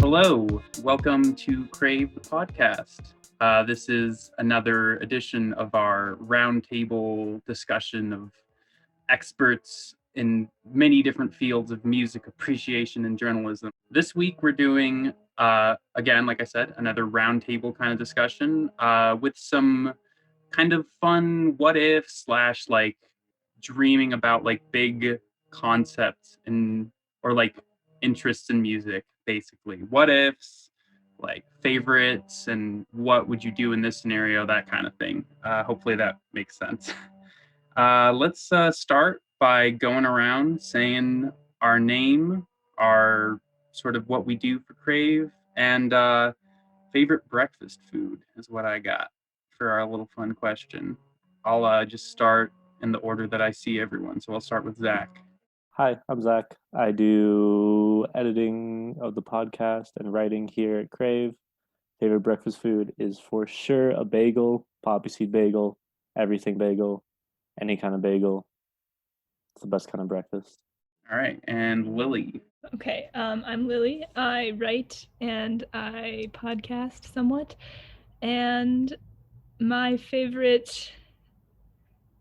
Hello, welcome to Crave the Podcast. This is another edition of our roundtable discussion of experts in many different fields of music appreciation and journalism. This week we're doing, again, like I said, another roundtable kind of discussion with some kind of fun what if / like dreaming about like big concepts or like interests in music, basically. What ifs, like favorites, and what would you do in this scenario, that kind of thing. Hopefully that makes sense. Let's start by going around saying our name, our sort of what we do for Crave, and favorite breakfast food is what I got for our little fun question. I'll just start in the order that I see everyone. So I'll start with Zac. Hi, I'm Zac. I do editing of the podcast and writing here at Crave. Favorite breakfast food is for sure a bagel, poppy seed bagel, everything bagel, any kind of bagel. It's the best kind of breakfast. All right, and Lily. Okay, I'm Lily. I write and I podcast somewhat. And my favorite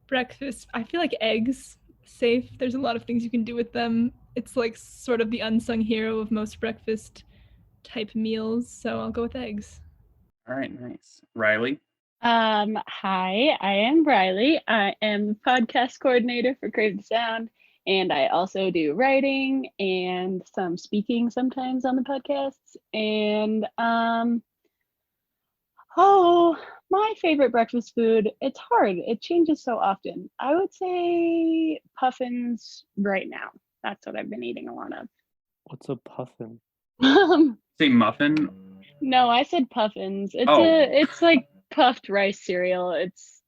breakfast, I feel like eggs. Safe. There's a lot of things you can do with them. It's like sort of the unsung hero of most breakfast type meals, so I'll go with eggs. All right, nice. Reilly. Hi, I am Reilly. I am the podcast coordinator for Crave the Sound, and I also do writing and some speaking sometimes on the podcasts. And my favorite breakfast food, it's hard. It changes so often. I would say puffins right now. That's what I've been eating a lot of. What's a puffin? Say muffin. No, I said puffins. It's like puffed rice cereal. It's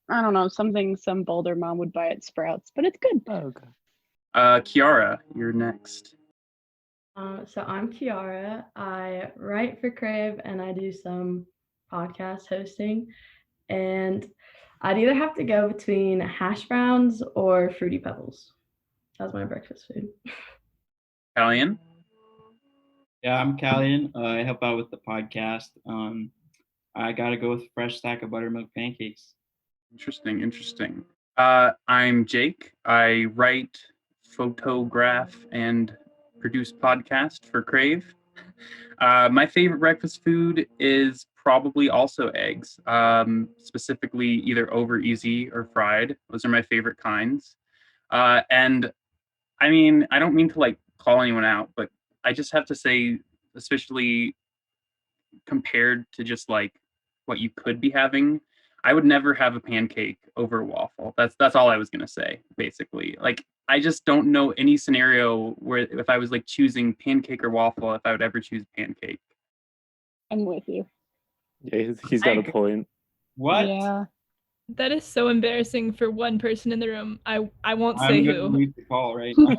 I don't know, something some Boulder mom would buy at Sprouts, but it's good. Oh, okay. Kiara, you're next. So I'm Kiara. I write for Crave and I do some podcast hosting. And I'd either have to go between hash browns or Fruity Pebbles. That's my breakfast food. Kalyan. Yeah, I'm Kalyan. I help out with the podcast. I gotta go with a fresh stack of buttermilk pancakes. Interesting. I'm Jake. I write, photograph, and produce podcast for Crave. My favorite breakfast food is probably also eggs, specifically either over easy or fried. Those are my favorite kinds. And I mean, I don't mean to like call anyone out, but I just have to say, especially compared to just like what you could be having, I would never have a pancake over a waffle. That's all I was gonna say, basically. Like, I just don't know any scenario where if I was like choosing pancake or waffle, if I would ever choose pancake. I'm with you. Yeah, he's got a point. What? Yeah. That is so embarrassing for one person in the room. I won't say I'm who. gonna leave the call right now.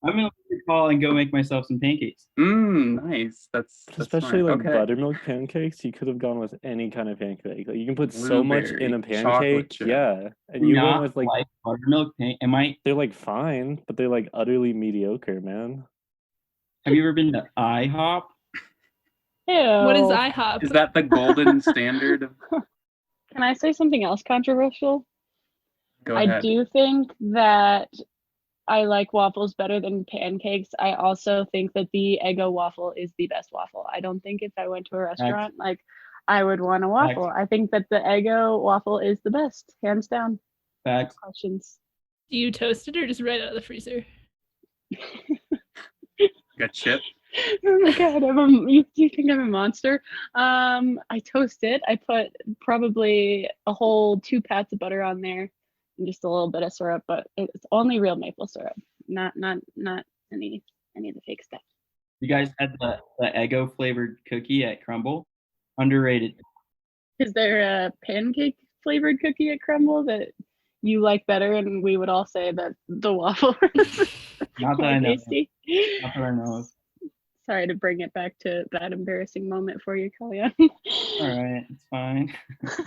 I'm gonna leave the call and go make myself some pancakes. Nice. That's Especially smart. like Okay. buttermilk pancakes, you could have gone with any kind of pancake. Like you can put so much in a Blueberry, chocolate pancake. chip. Yeah. And you went with like buttermilk pancake. they're like fine, but they're like utterly mediocre, man. Have you ever been to IHOP? Ew. What is IHOP? Is that the golden standard of? Can I say something else controversial? Go ahead. I do think that I like waffles better than pancakes. I also think that the Eggo waffle is the best waffle. I don't think if I went to a restaurant, like, I would want a waffle. I think that the Eggo waffle is the best, hands down. Facts. Questions. Do you toast it or just right out of the freezer? Got chip. Oh my god, you think I'm a monster? I toast it. I put probably a whole 2 pats of butter on there and just a little bit of syrup, but it's only real maple syrup, not any of the fake stuff. You guys had the Eggo flavored cookie at Crumble? Underrated. Is there a pancake flavored cookie at Crumble that you like better, and we would all say that the waffle is Not that more I know. tasty? Not that I know of. Sorry to bring it back to that embarrassing moment for you, Kalyan. All right, it's fine.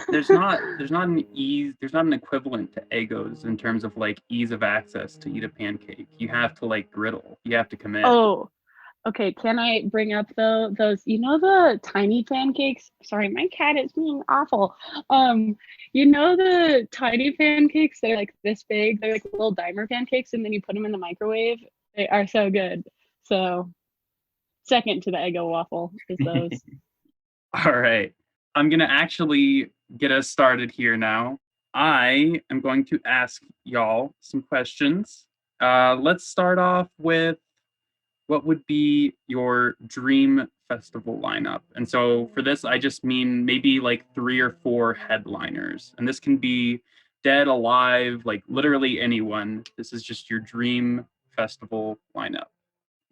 There's not an equivalent to Eggos in terms of like ease of access to eat a pancake. You have to like griddle. You have to commit. Oh, okay. Can I bring up though those, the tiny pancakes? Sorry, my cat is being awful. The tiny pancakes that are like this big, they're like little dimer pancakes, and then you put them in the microwave. They are so good. So second to the Eggo waffle is those. All right. I'm going to actually get us started here now. I am going to ask y'all some questions. Let's start off with what would be your dream festival lineup? And so for this, I just mean maybe like 3 or 4 headliners. And this can be dead, alive, like literally anyone. This is just your dream festival lineup.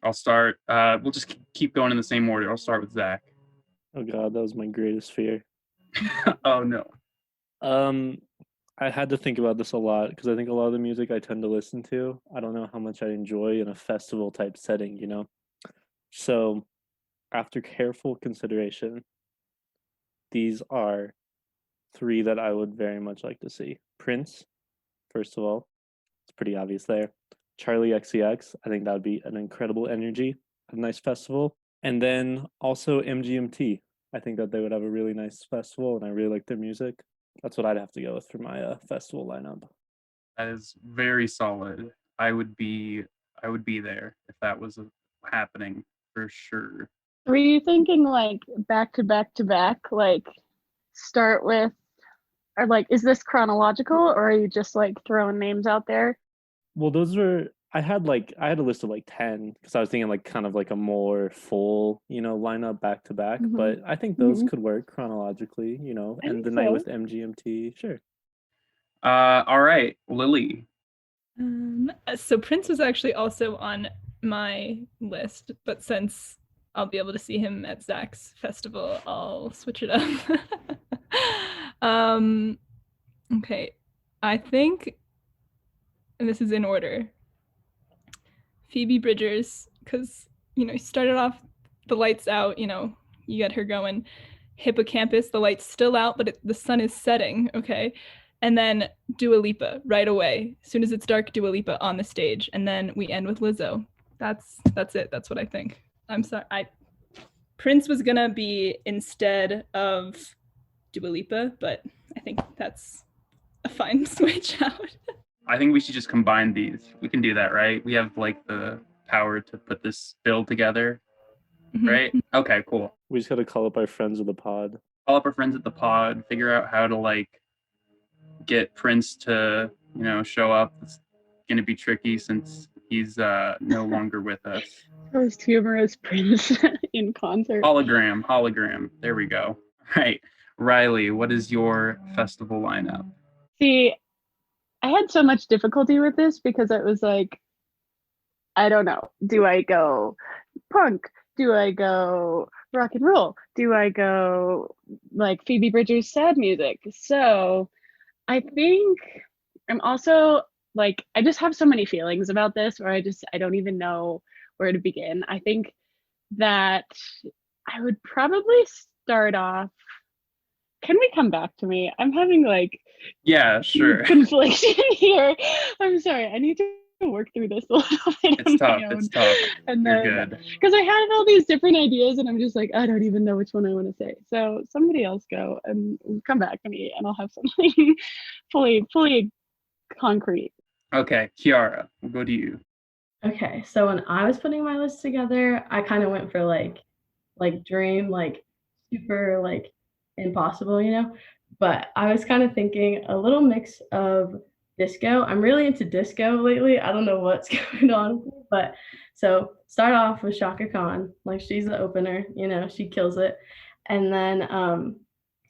I'll start. We'll just keep going in the same order. I'll start with Zac. Oh God, that was my greatest fear. Oh no. I had to think about this a lot because I think a lot of the music I tend to listen to, I don't know how much I enjoy in a festival type setting, So, after careful consideration, these are 3 that I would very much like to see. Prince, first of all, it's pretty obvious there. Charlie XCX, I think that would be an incredible energy, a nice festival. And then also MGMT. I think that they would have a really nice festival, and I really like their music. That's what I'd have to go with for my festival lineup. That is very solid. I would be there if that was happening for sure. Were you thinking like back to back to back, like start with, or like, is this chronological, or are you just like throwing names out there? Well, I had a list of like 10 because I was thinking like kind of like a more full, lineup back to back. Mhm. But I think those Mhm. could work chronologically, I and think the night so. with MGMT, sure. All right, Lily. So Prince was actually also on my list, but since I'll be able to see him at Zac's festival, I'll switch it up. Okay, I think, and this is in order, Phoebe Bridgers, because you started off the lights out, you get her going. Hippocampus, the light's still out, but the sun is setting, okay? And then Dua Lipa right away. As soon as it's dark, Dua Lipa on the stage, and then we end with Lizzo. That's it. That's what I think. I'm sorry. Prince was gonna be instead of Dua Lipa, but I think that's a fine switch out. I think we should just combine these. We can do that, right? We have like the power to put this bill together, right? Okay, cool. We just got to call up our friends of the pod. Call up our friends at the pod, figure out how to like get Prince to, show up. It's gonna be tricky since he's no longer with us. Most humorous Prince in concert. Hologram. There we go. All right. Reilly, what is your festival lineup? See, I had so much difficulty with this because it was like, I don't know. Do I go punk? Do I go rock and roll? Do I go like Phoebe Bridgers' sad music? So I think I'm also like, I just have so many feelings about this where I don't even know where to begin. I think that I would probably start off. Can we come back to me? I'm having like sure confliction here. I'm sorry. I need to work through this a little bit. It's tough. And You're then, good. because I had all these different ideas and I'm just like, I don't even know which one I want to say. So somebody else go and come back to me and I'll have something fully concrete. Okay, Kiara, we'll go to you. Okay, so when I was putting my list together, I kind of went for like dream, like super like impossible, But I was kind of thinking a little mix of disco. I'm really into disco lately. I don't know what's going on, but so start off with Shaka Khan, like she's the opener, she kills it, and then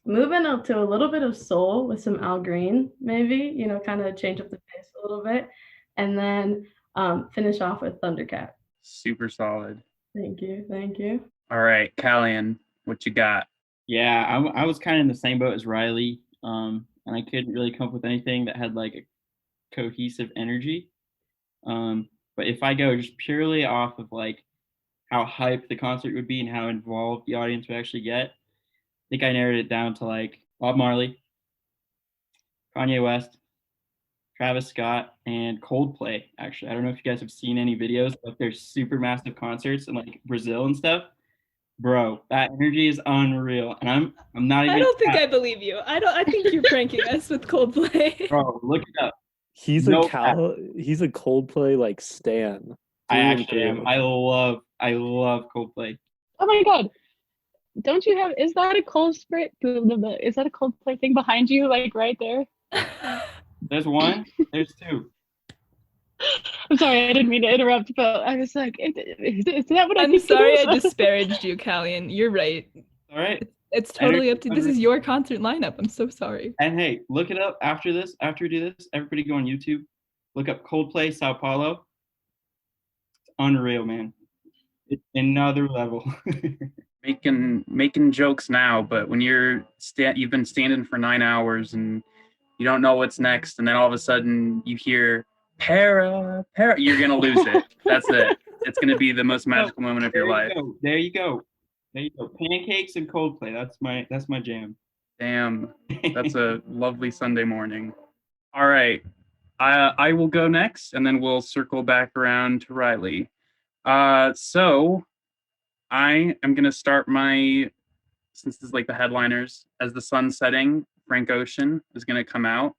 moving up to a little bit of soul with some Al Green, maybe, kind of change up the pace a little bit, and then finish off with Thundercat. Super solid. Thank you. All right, Kalyan, what you got? Yeah, I was kind of in the same boat as Reilly, and I couldn't really come up with anything that had like a cohesive energy. But if I go just purely off of like how hyped the concert would be and how involved the audience would actually get, I think I narrowed it down to like Bob Marley, Kanye West, Travis Scott, and Coldplay. Actually, I don't know if you guys have seen any videos, but they're super massive concerts in like Brazil and stuff. Bro, that energy is unreal, and I'm not even. I don't think I believe you. I think you're pranking us with Coldplay. Bro, look it up. He's No he's a Coldplay like stan. I through and actually am. through. I love Coldplay. Oh my god. Don't you have, is that a Coldplay, is that a Coldplay thing behind you, like right there? There's one, there's two. I'm sorry, I didn't mean to interrupt, but I was like, is that what I I'm think it sorry is? I disparaged you, Kalyan. You're right. All right. It's totally up to, this is your concert lineup. I'm so sorry. And hey, look it up after this. After we do this, everybody go on YouTube, look up Coldplay Sao Paulo. It's unreal, man. It's another level. Making jokes now, but when you've been standing for 9 hours and you don't know what's next, and then all of a sudden you hear para, you're gonna lose it. That's it. It's gonna be the most magical moment of your life. There you go. Pancakes and Coldplay. That's my jam. Damn, that's a lovely Sunday morning. All right, I will go next, and then we'll circle back around to Reilly. So I am gonna start since this is like the headliners, As the Sun's Setting. Frank Ocean is gonna come out.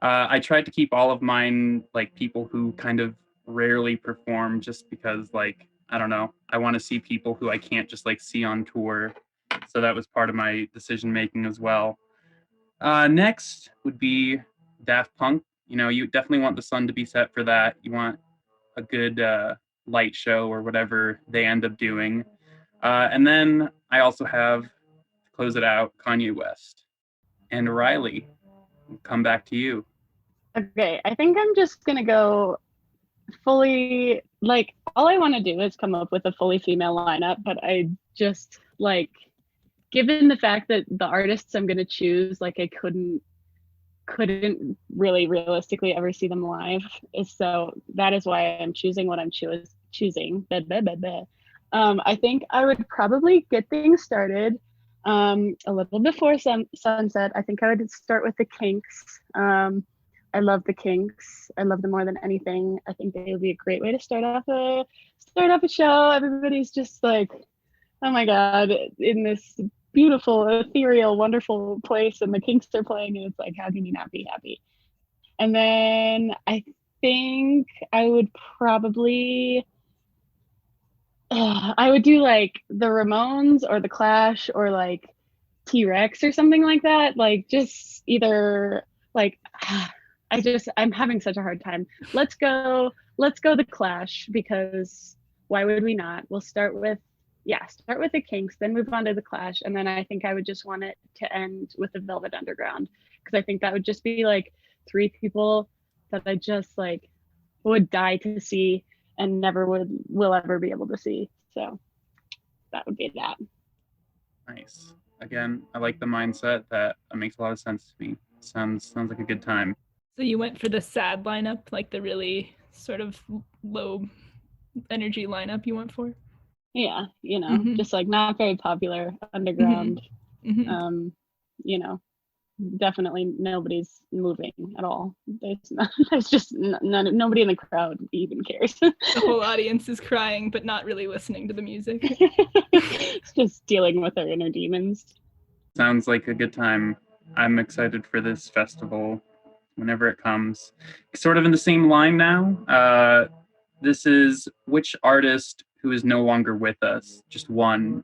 I tried to keep all of mine like people who kind of rarely perform, just because like I don't know, I want to see people who I can't just like see on tour. So that was part of my decision making as well. Next would be Daft Punk. You know, you definitely want the sun to be set for that. You want a good light show or whatever they end up doing. And then I also have, to close it out, Kanye West. And Reilly, come back to you. Okay, I think I'm just gonna go fully, like, all I want to do is come up with a fully female lineup, but I just like, given the fact that the artists I'm gonna choose, like, I couldn't really realistically ever see them live, so that is why I'm choosing what I'm choosing. I think I would probably get things started a little before sunset. I think I would start with the Kinks. I love the Kinks. I love them more than anything. I think they would be a great way to start off a show. Everybody's just like, oh my god, in this beautiful, ethereal, wonderful place, and the Kinks are playing, and it's like, how can you not be happy? And then I think I would probably I would do like the Ramones or the Clash or like T-Rex or something like that. Like, just either like I'm having such a hard time. Let's go the Clash, because why would we not? We'll start with the Kinks, then move on to the Clash, and then I think I would just want it to end with the Velvet Underground, because I think that would just be like three people that I just like would die to see and never will ever be able to see. So that would be that. Nice. Again, I like the mindset. That makes a lot of sense to me. Sounds like a good time. So you went for the sad lineup, like the really sort of low energy lineup you went for? Yeah, just like not very popular underground. Definitely nobody's moving at all. There's just nobody in the crowd even cares. The whole audience is crying but not really listening to the music. It's just dealing with their inner demons. Sounds like a good time. I'm excited for this festival whenever it comes. Sort of in the same line now. This is, which artist who is no longer with us, just one,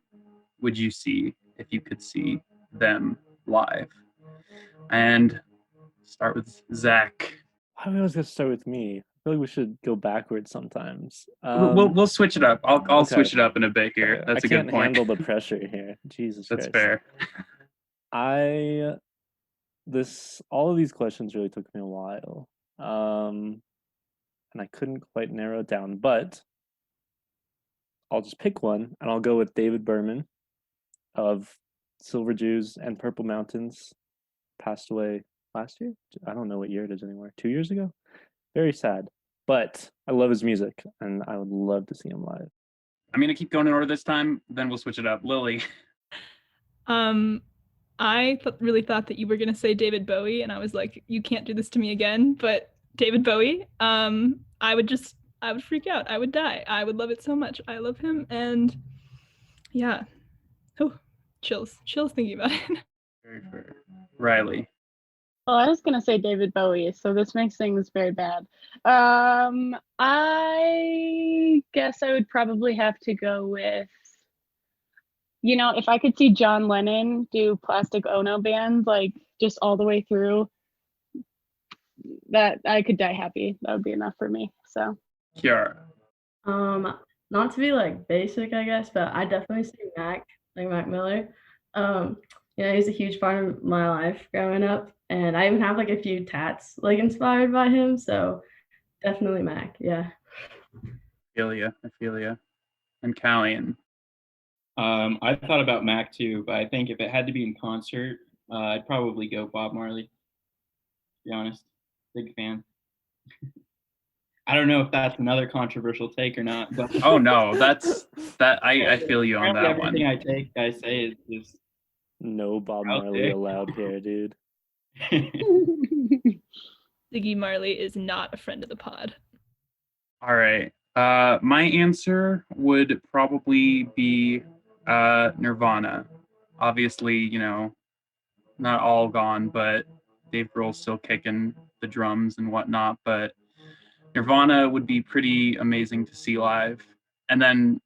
would you see if you could see them live? And start with Zac. I was going to start with me. I feel like we should go backwards sometimes. We'll switch it up. I'll okay. switch it up in a bit here. That's a good point. I can't handle the pressure here. Jesus That's Christ. fair. All of these questions really took me a while. And I couldn't quite narrow it down, but I'll just pick one, and I'll go with David Berman of Silver Jews and Purple Mountains. Passed away last year. I don't know what year it is anymore. 2 years ago. Very sad, but I love his music, and I would love to see him live. I'm gonna keep going in order this time, then we'll switch it up. Lily. I really thought that you were gonna say David Bowie, and I was like, you can't do this to me again. But David Bowie, I would freak out. I would die. I would love it so much. I love him, and yeah, chills thinking about it. Very fair. Reilly. Well, I was gonna say David Bowie, so this makes things very bad. I guess I would probably have to go with, if I could see John Lennon do Plastic Ono Band, like just all the way through, that I could die happy. That would be enough for me. So Kiara. Not to be like basic, I guess, but I definitely say Mac Miller. He's a huge part of my life growing up, and I even have like a few tats like inspired by him. So definitely Mac. Yeah. I feel ya. And Kalyan. I thought about Mac too, but I think if it had to be in concert, I'd probably go Bob Marley. To be honest, big fan. I don't know if that's another controversial take or not, but oh no, that's that. I feel you on that everything one. I say is just no Bob Marley allowed here, dude. Ziggy Marley is not a friend of the pod. All right. My answer would probably be Nirvana. Obviously, not all gone, but Dave Grohl's still kicking the drums and whatnot. But Nirvana would be pretty amazing to see live. And then,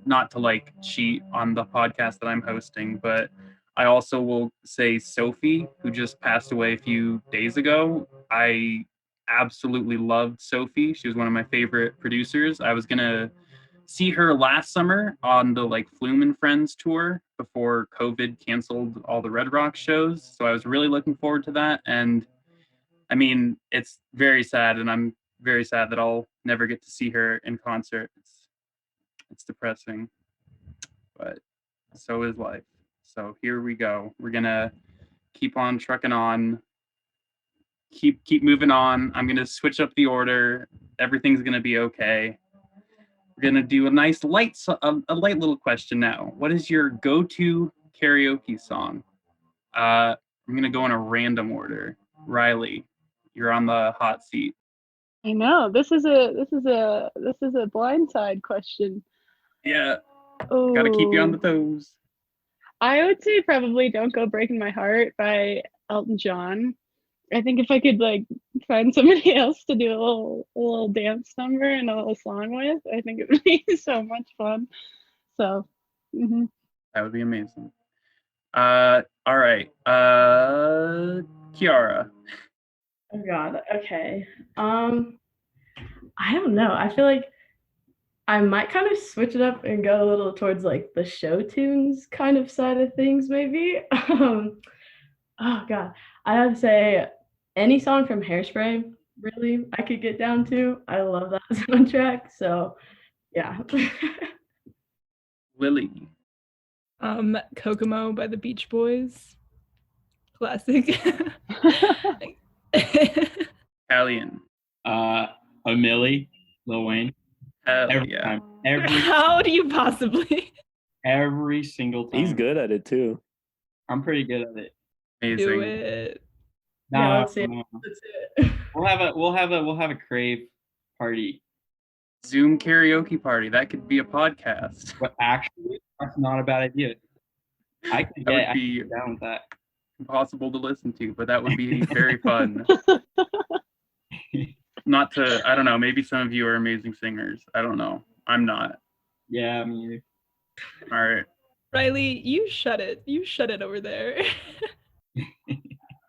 not to like cheat on the podcast that I'm hosting, but I also will say Sophie, who just passed away a few days ago. I absolutely loved Sophie. She was one of my favorite producers. I was gonna see her last summer on the like Flume and Friends tour before COVID canceled all the Red Rock shows. So I was really looking forward to that. And I mean, it's very sad, and I'm very sad that I'll never get to see her in concert. It's depressing, but so is life. So here we go. We're gonna keep on trucking on. Keep moving on. I'm gonna switch up the order. Everything's gonna be okay. We're gonna do a nice light little question now. What is your go-to karaoke song? I'm gonna go in a random order. Reilly, you're on the hot seat. I know this is a blindside question. Yeah, gotta keep you on the toes. I would say probably "Don't Go Breaking My Heart" by Elton John. I think if I could like find somebody else to do a little dance number and a little song with, I think it would be so much fun. So that would be amazing. All right. Kiara. Oh God. Okay. I don't know. I feel like I might kind of switch it up and go a little towards like the show tunes kind of side of things, maybe. Oh God. I have to say any song from Hairspray, really, I could get down to. I love that soundtrack. So yeah. Lily. Kokomo by the Beach Boys. Classic. Kalyan. A Millie, Lil Wayne. Every time. How do you possibly? Every single time. He's good at it too. I'm pretty good at it. Amazing. Do it. No, let's see. That's it. We'll have a Crave party. Zoom karaoke party. That could be a podcast. But actually, that's not a bad idea. I could get down with that. Impossible to listen to, but that would be very fun. Not to, I don't know, maybe some of you are amazing singers. I don't know. I'm not. Yeah, me either. All right. Reilly, you shut it. You shut it over there.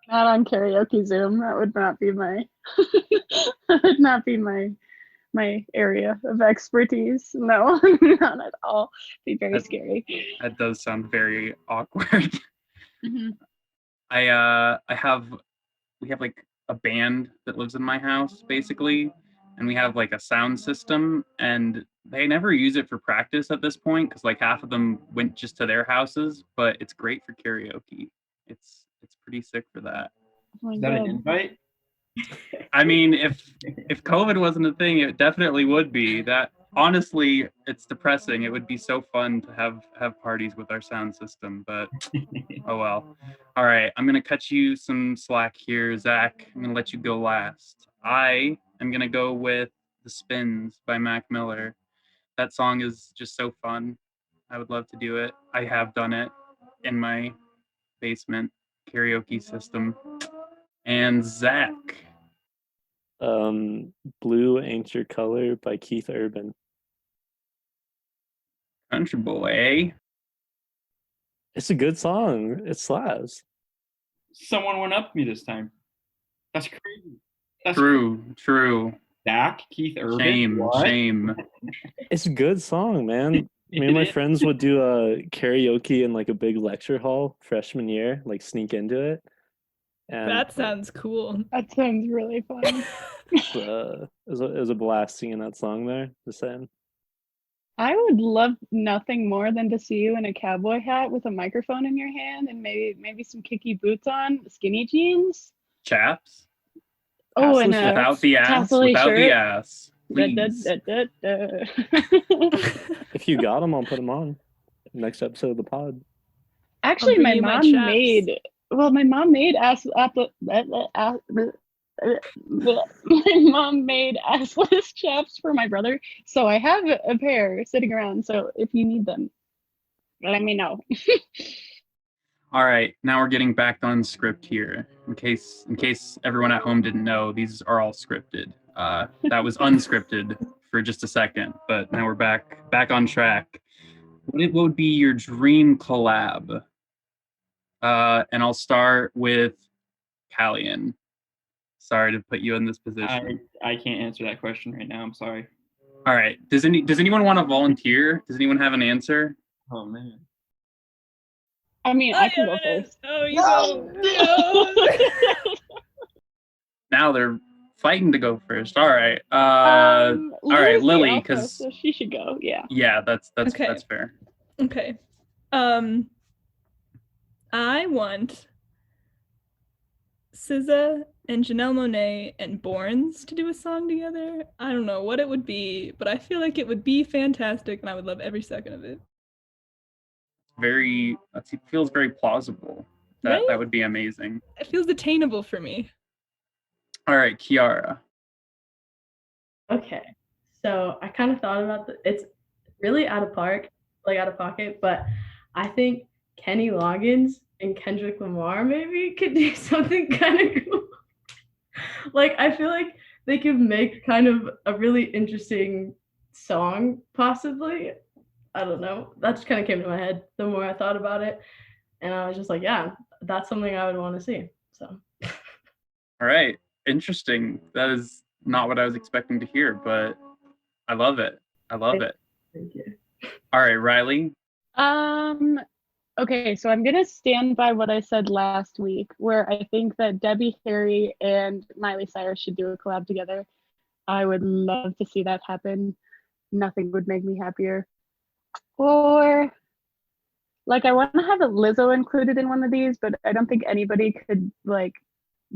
Not on karaoke Zoom. That would not be my area of expertise. No, not at all. It'd be very scary. That does sound very awkward. Mm-hmm. We have like a band that lives in my house basically, and we have like a sound system, and they never use it for practice at this point because like half of them went just to their houses, but it's great for karaoke. It's pretty sick for that. Oh, is that an invite? I mean, if COVID wasn't a thing, it definitely would be. That honestly, it's depressing. It would be so fun to have parties with our sound system, but oh well. All right, I'm gonna cut you some slack here, Zach. I'm gonna let you go last. I am gonna go with "The Spins" by Mac Miller. That song is just so fun. I would love to do it. I have done it in my basement karaoke system. And Zach. Blue Ain't Your Color by Keith Urban. Country boy, eh? It's a good song. It slaps. Someone went up to me this time. That's crazy. That's True. Zach, Keith Urban. Shame. It's a good song, man. Me and my friends would do a karaoke in like a big lecture hall freshman year, like sneak into it. And That sounds cool. That sounds really fun. it was a blast singing that song there. Just saying. I would love nothing more than to see you in a cowboy hat with a microphone in your hand and maybe some kicky boots on, skinny jeans. Chaps. Oh, and without the ass. Without the ass. Please. If you got them, I'll put them on next episode of the pod. Actually, my mom made my mom made assless chaps for my brother, so I have a pair sitting around. So if you need them, let me know. All right, now we're getting back on script here. In case everyone at home didn't know, these are all scripted. That was unscripted for just a second, but now we're back on track. What would be your dream collab? And I'll start with Kalyan. Sorry to put you in this position. I can't answer that question right now. I'm sorry. All right. Does anyone want to volunteer? Does anyone have an answer? Oh man. I mean, I can go first. Oh, you go. Now they're fighting to go first. All right. All right, Lily, because so she should go. Yeah. Yeah, that's Okay. That's fair. Okay. I want SZA and Janelle Monáe and Borns to do a song together. I don't know what it would be, but I feel like it would be fantastic, and I would love every second of it. It feels very plausible. That would be amazing. It feels attainable for me. All right, Kiara. Okay, so I kind of thought about it's really out of pocket, but I think Kenny Loggins and Kendrick Lamar maybe could do something kind of cool. Like, I feel like they could make kind of a really interesting song, possibly. I don't know. That just kind of came to my head the more I thought about it. And I was just like, yeah, that's something I would want to see. So. All right. Interesting. That is not what I was expecting to hear, but I love it. Thank you. All right, Reilly. Okay, so I'm gonna stand by what I said last week, where I think that Debbie Harry and Miley Cyrus should do a collab together. I would love to see that happen. Nothing would make me happier. Or like, I want to have a Lizzo included in one of these, but I don't think anybody could like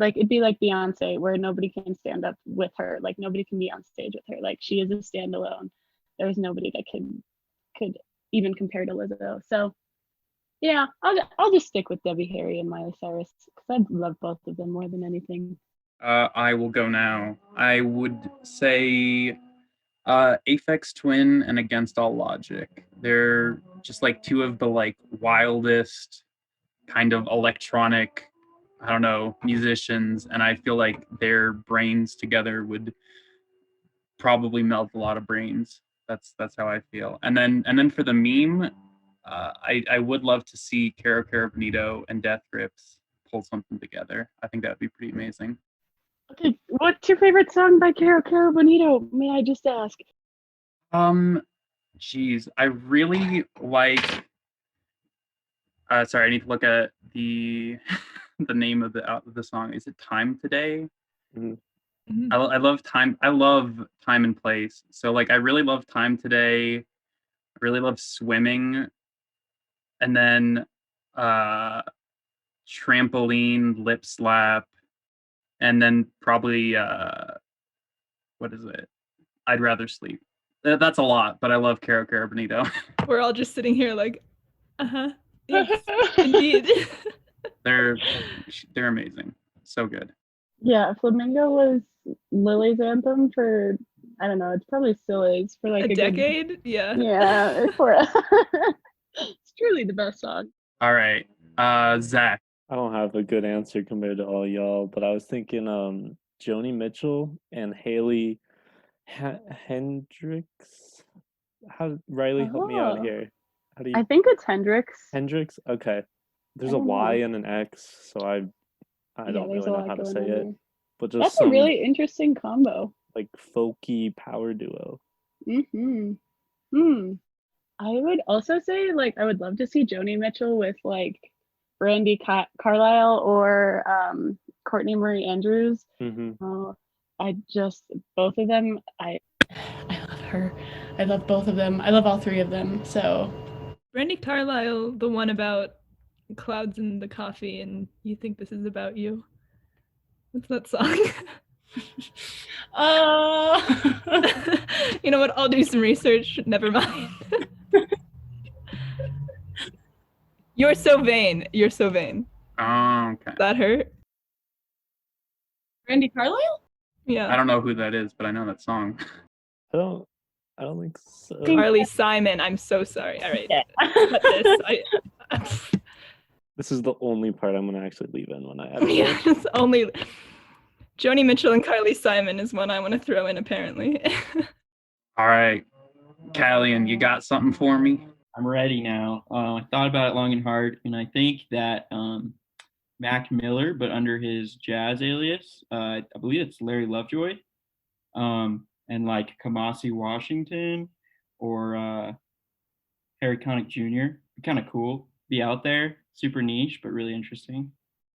it'd be like Beyonce, where nobody can stand up with her. Like, nobody can be on stage with her. Like, she is a standalone. There's nobody that could even compare to Lizzo. So yeah, I'll just stick with Debbie Harry and Miley Cyrus because I love both of them more than anything. I will go now. I would say Aphex Twin and Against All Logic. They're just like two of the like wildest kind of electronic, I don't know, musicians, and I feel like their brains together would probably melt a lot of brains. That's how I feel. And then for the meme, I would love to see Caro Caro Bonito and Death Grips pull something together. I think that would be pretty amazing. Okay, what's your favorite song by Caro Caro Bonito? May I just ask? Geez, I really like. Sorry, I need to look at the the name of the song. Is it Time Today? Mm-hmm. Mm-hmm. I love Time. I love Time and Place. So like, I really love Time Today. I really love Swimming, and then Trampoline, Lip Slap, and then probably what is it? I'd Rather Sleep. That's a lot, but I love Caro Caro Bonito. We're all just sitting here like, yes, indeed. They're amazing. So good. Yeah, Flamingo was Lily's anthem for, I don't know, it's probably still is for like A a good, decade? Yeah. yeah, for it's truly the best song. All right. Zach. I don't have a good answer compared to all y'all, but I was thinking Joni Mitchell and Haley Hendricks. How Riley help me out Oh. here? How do you I think it's Hendrix. Hendricks? Okay. There's I a don't Y know. and an X, so I Yeah, don't there's really a know lot how to going say on it. there. But just That's some a really interesting combo. like folky power duo. Mm-hmm. I would also say, like, I would love to see Joni Mitchell with like Brandy Carlisle or Courtney Marie Andrews. Mm-hmm. Both of them, I love her. I love both of them. I love all three of them. So Brandy Carlisle, the one about clouds in the coffee and you think this is about you. What's that song? You know what? I'll do some research. Never mind. You're so vain. You're so vain. Oh, okay. That hurt? Brandy Carlisle? Yeah. I don't know who that is, but I know that song. I don't think so. Carly Simon. I'm so sorry. All right. Yeah. Cut this. This is the only part I'm gonna actually leave in when I edit Yeah, it. it's only Joni Mitchell and Carly Simon is one I want to throw in apparently. All right. Kalyan, you got something for me? I'm ready now. I thought about it long and hard, and I think that Mac Miller, but under his jazz alias, I believe it's Larry Lovejoy, and like Kamasi Washington or Harry Connick Jr. Kind of cool. Be out there, super niche, but really interesting.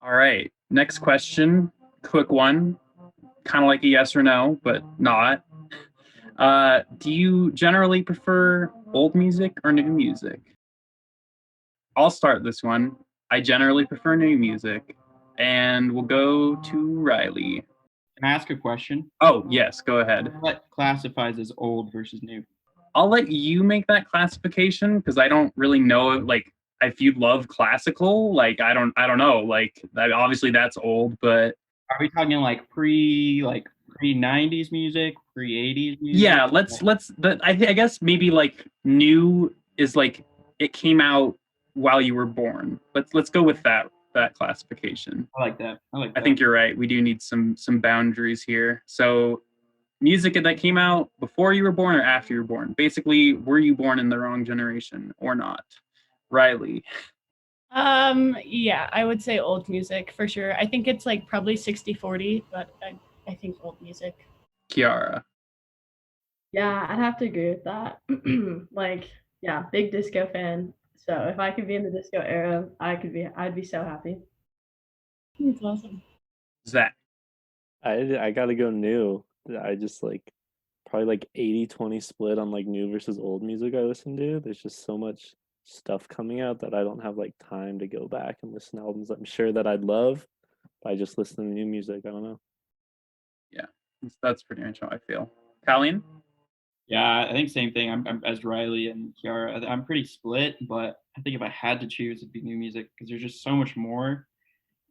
All right. Next question. Quick one. Kind of like a yes or no, but not. Do you generally prefer old music or new music? I'll start this one. I generally prefer new music. And we'll go to Reilly. Can I ask a question? Oh, yes, go ahead. What classifies as old versus new? I'll let you make that classification because I don't really know, like, if you love classical, like I don't know, like obviously that's old, but Are we talking like pre 90s music, pre 80s music? yeah, let's but I guess maybe like new is like it came out while you were born. Let's go with that classification. I like that. I think you're right. We do need some boundaries here. So music that came out before you were born or after you were born. Basically, were you born in the wrong generation or not? Reilly. Yeah, I would say old music for sure. I think it's like probably 60-40, but I think old music. Kiara. Yeah, I'd have to agree with that. Like, yeah, big disco fan. So if I could be in the disco era, I'd be so happy. It's awesome. Zach. I gotta go new. I just like probably like 80-20 split on like new versus old music I listen to. There's just so much stuff coming out that I don't have like time to go back and listen to albums I'm sure that I'd love, but I just listen to new music. I don't know. Yeah, that's pretty much how I feel. Kalyan? Yeah, I think same thing. I'm as Reilly and Kiara. I'm pretty split, but I think if I had to choose, it'd be new music because there's just so much more,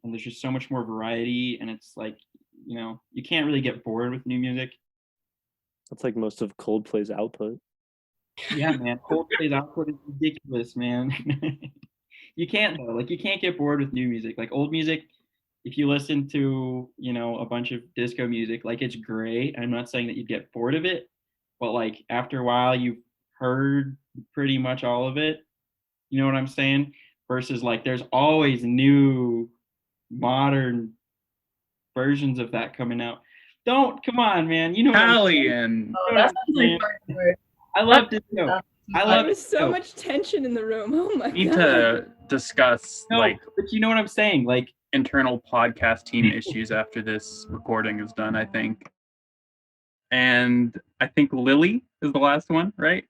and there's just so much more variety, and it's like, you know, you can't really get bored with new music. That's like most of Coldplay's output. Yeah, man, Coldplay's output is ridiculous, man. You can't though. Like you can't get bored with new music. Like old music, if you listen to, you know, a bunch of disco music, like it's great. I'm not saying that you'd get bored of it, but like after a while you've heard pretty much all of it. You know what I'm saying? Versus like there's always new modern versions of that coming out. Come on, man. You know what I'm saying? Kalyan. Oh, that sounds like hardcore. I love disco. I love There was so disco. much tension in the room. Oh my We need god. to discuss No, like but you know what I'm saying? Like internal podcast team issues after this recording is done, I think. And I think Lily is the last one, right?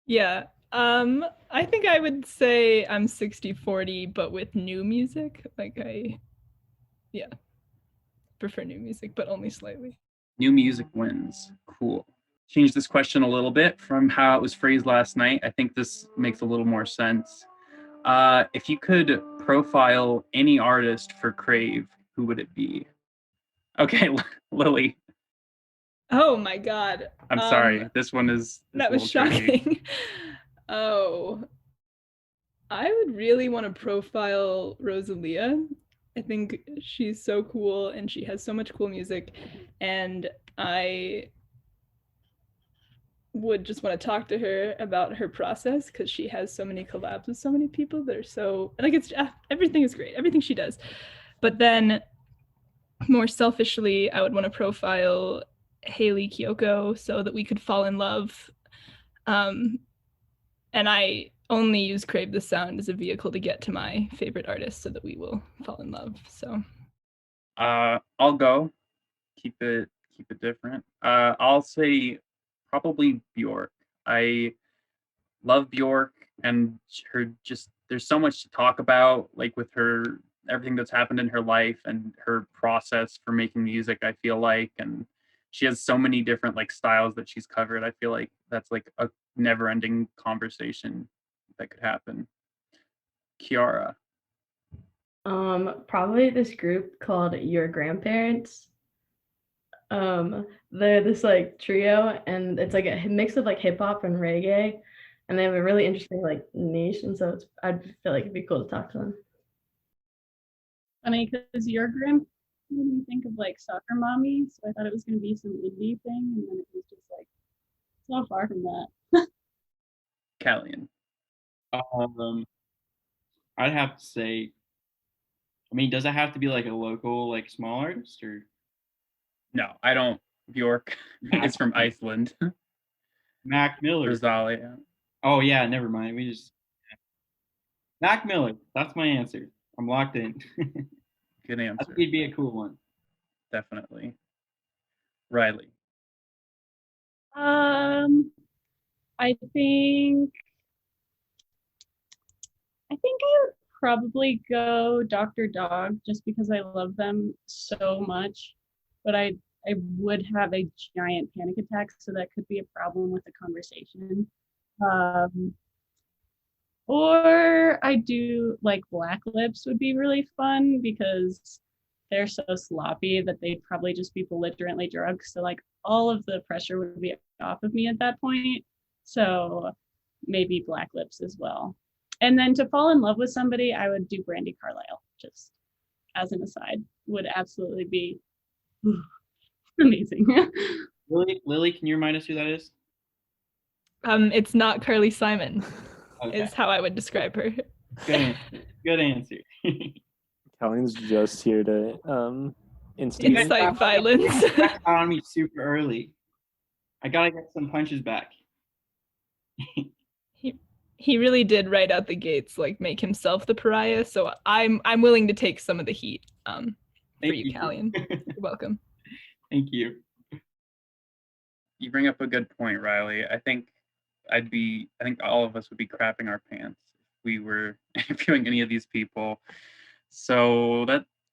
Yeah. I think I would say I'm 60-40, but with new music. Like prefer new music, but only slightly. New music wins. Cool. change this question a little bit from how it was phrased last night. I think this makes a little more sense. If you could profile any artist for Crave, who would it be? Okay, Lily. Oh my God. I'm sorry. This one is That was shocking. Oh, I would really want to profile Rosalia. I think she's so cool and she has so much cool music, and I would just want to talk to her about her process because she has so many collabs with so many people that are so like it's everything is great, everything she does. But then more selfishly, I would want to profile Hayley Kiyoko so that we could fall in love. And I only use Crave the Sound as a vehicle to get to my favorite artist so that we will fall in love. So I'll go. Keep it different. I'll say probably Bjork. I love Bjork and her just there's so much to talk about, like with her everything that's happened in her life and her process for making music, I feel like, and she has so many different like styles that she's covered. I feel like that's like a never-ending conversation that could happen. Kiara. Probably this group called Your Grandparents. They're this like trio, and it's like a mix of like hip hop and reggae, and they have a really interesting like niche, and so I'd feel like it'd be cool to talk to them. Funny because your grandpa made me think of like Soccer Mommy, so I thought it was going to be some indie thing, and then it was just like so far from that. Kalyan. I'd have to say, I mean, does it have to be like a local, like small artist, or? No, I don't. Bjork is from Iceland. Mac Miller. Rosalia. Oh yeah, never mind. Mac Miller. That's my answer. I'm locked in. Good answer. I think he'd be a cool one. Definitely. Reilly. I think I would probably go Dr. Dog just because I love them so much, but I would have a giant panic attack, so that could be a problem with the conversation. Or I do like Black Lips would be really fun because they're so sloppy that they'd probably just be belligerently drunk. So like all of the pressure would be off of me at that point. So maybe Black Lips as well. And then to fall in love with somebody, I would do Brandy Carlisle, just as an aside. Would absolutely be amazing. Lily, can you remind us who that is? It's not Carly Simon. Okay. Is how I would describe her. Good answer. Kalyan's just here to instigate. Incite violence. That's on me super early. I gotta get some punches back. He really did right out the gates like make himself the pariah. So I'm willing to take some of the heat for you, Kalyan. You're welcome. Thank you. You bring up a good point, Reilly. I think all of us would be crapping our pants if we were interviewing any of these people. So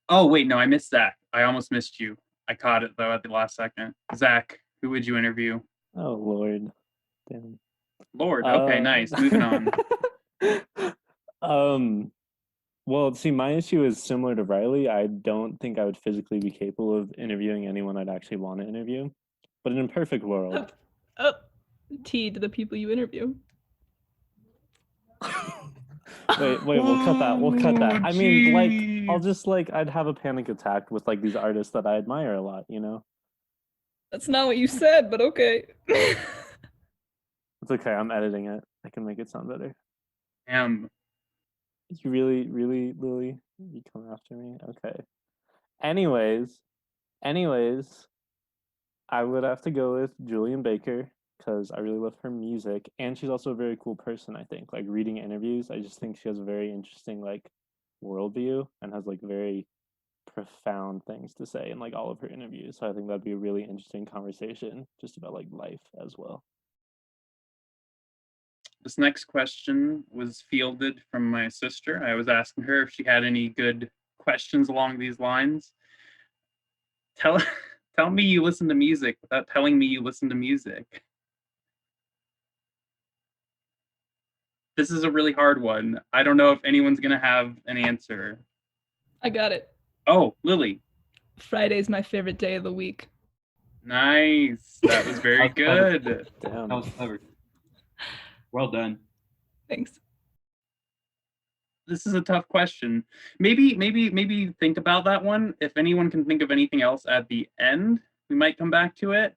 oh wait, no, I missed Zac. I almost missed you. I caught it though at the last second. Zac, who would you interview? Oh Lord. Damn. Lord, okay, nice. Moving on. Well, see, my issue is similar to Reilly. I don't think I would physically be capable of interviewing anyone I'd actually want to interview. But in a perfect world. T to the people you interview. Wait, we'll cut that. I mean, like, I'll just I'd have a panic attack with like these artists that I admire a lot, you know? That's not what you said, but okay. It's okay, I'm editing it. I can make it sound better. You really, Lily? You come after me? Okay. Anyways, I would have to go with Julian Baker because I really love her music, and she's also a very cool person, I think. Like, reading interviews, I just think she has a very interesting, like, worldview and has, like, very profound things to say in, like, all of her interviews. So I think that'd be a really interesting conversation just about, like, life as well. This next question was fielded from my sister. I was asking her if she had any good questions along these lines. Tell me you listen to music without telling me you listen to music. This is a really hard one. I don't know if anyone's going to have an answer. I got it. Oh, Lily. Friday's my favorite day of the week. Nice. That was very good. Damn. That was clever. Well done. Thanks. This is a tough question. Maybe think about that one. If anyone can think of anything else at the end, we might come back to it.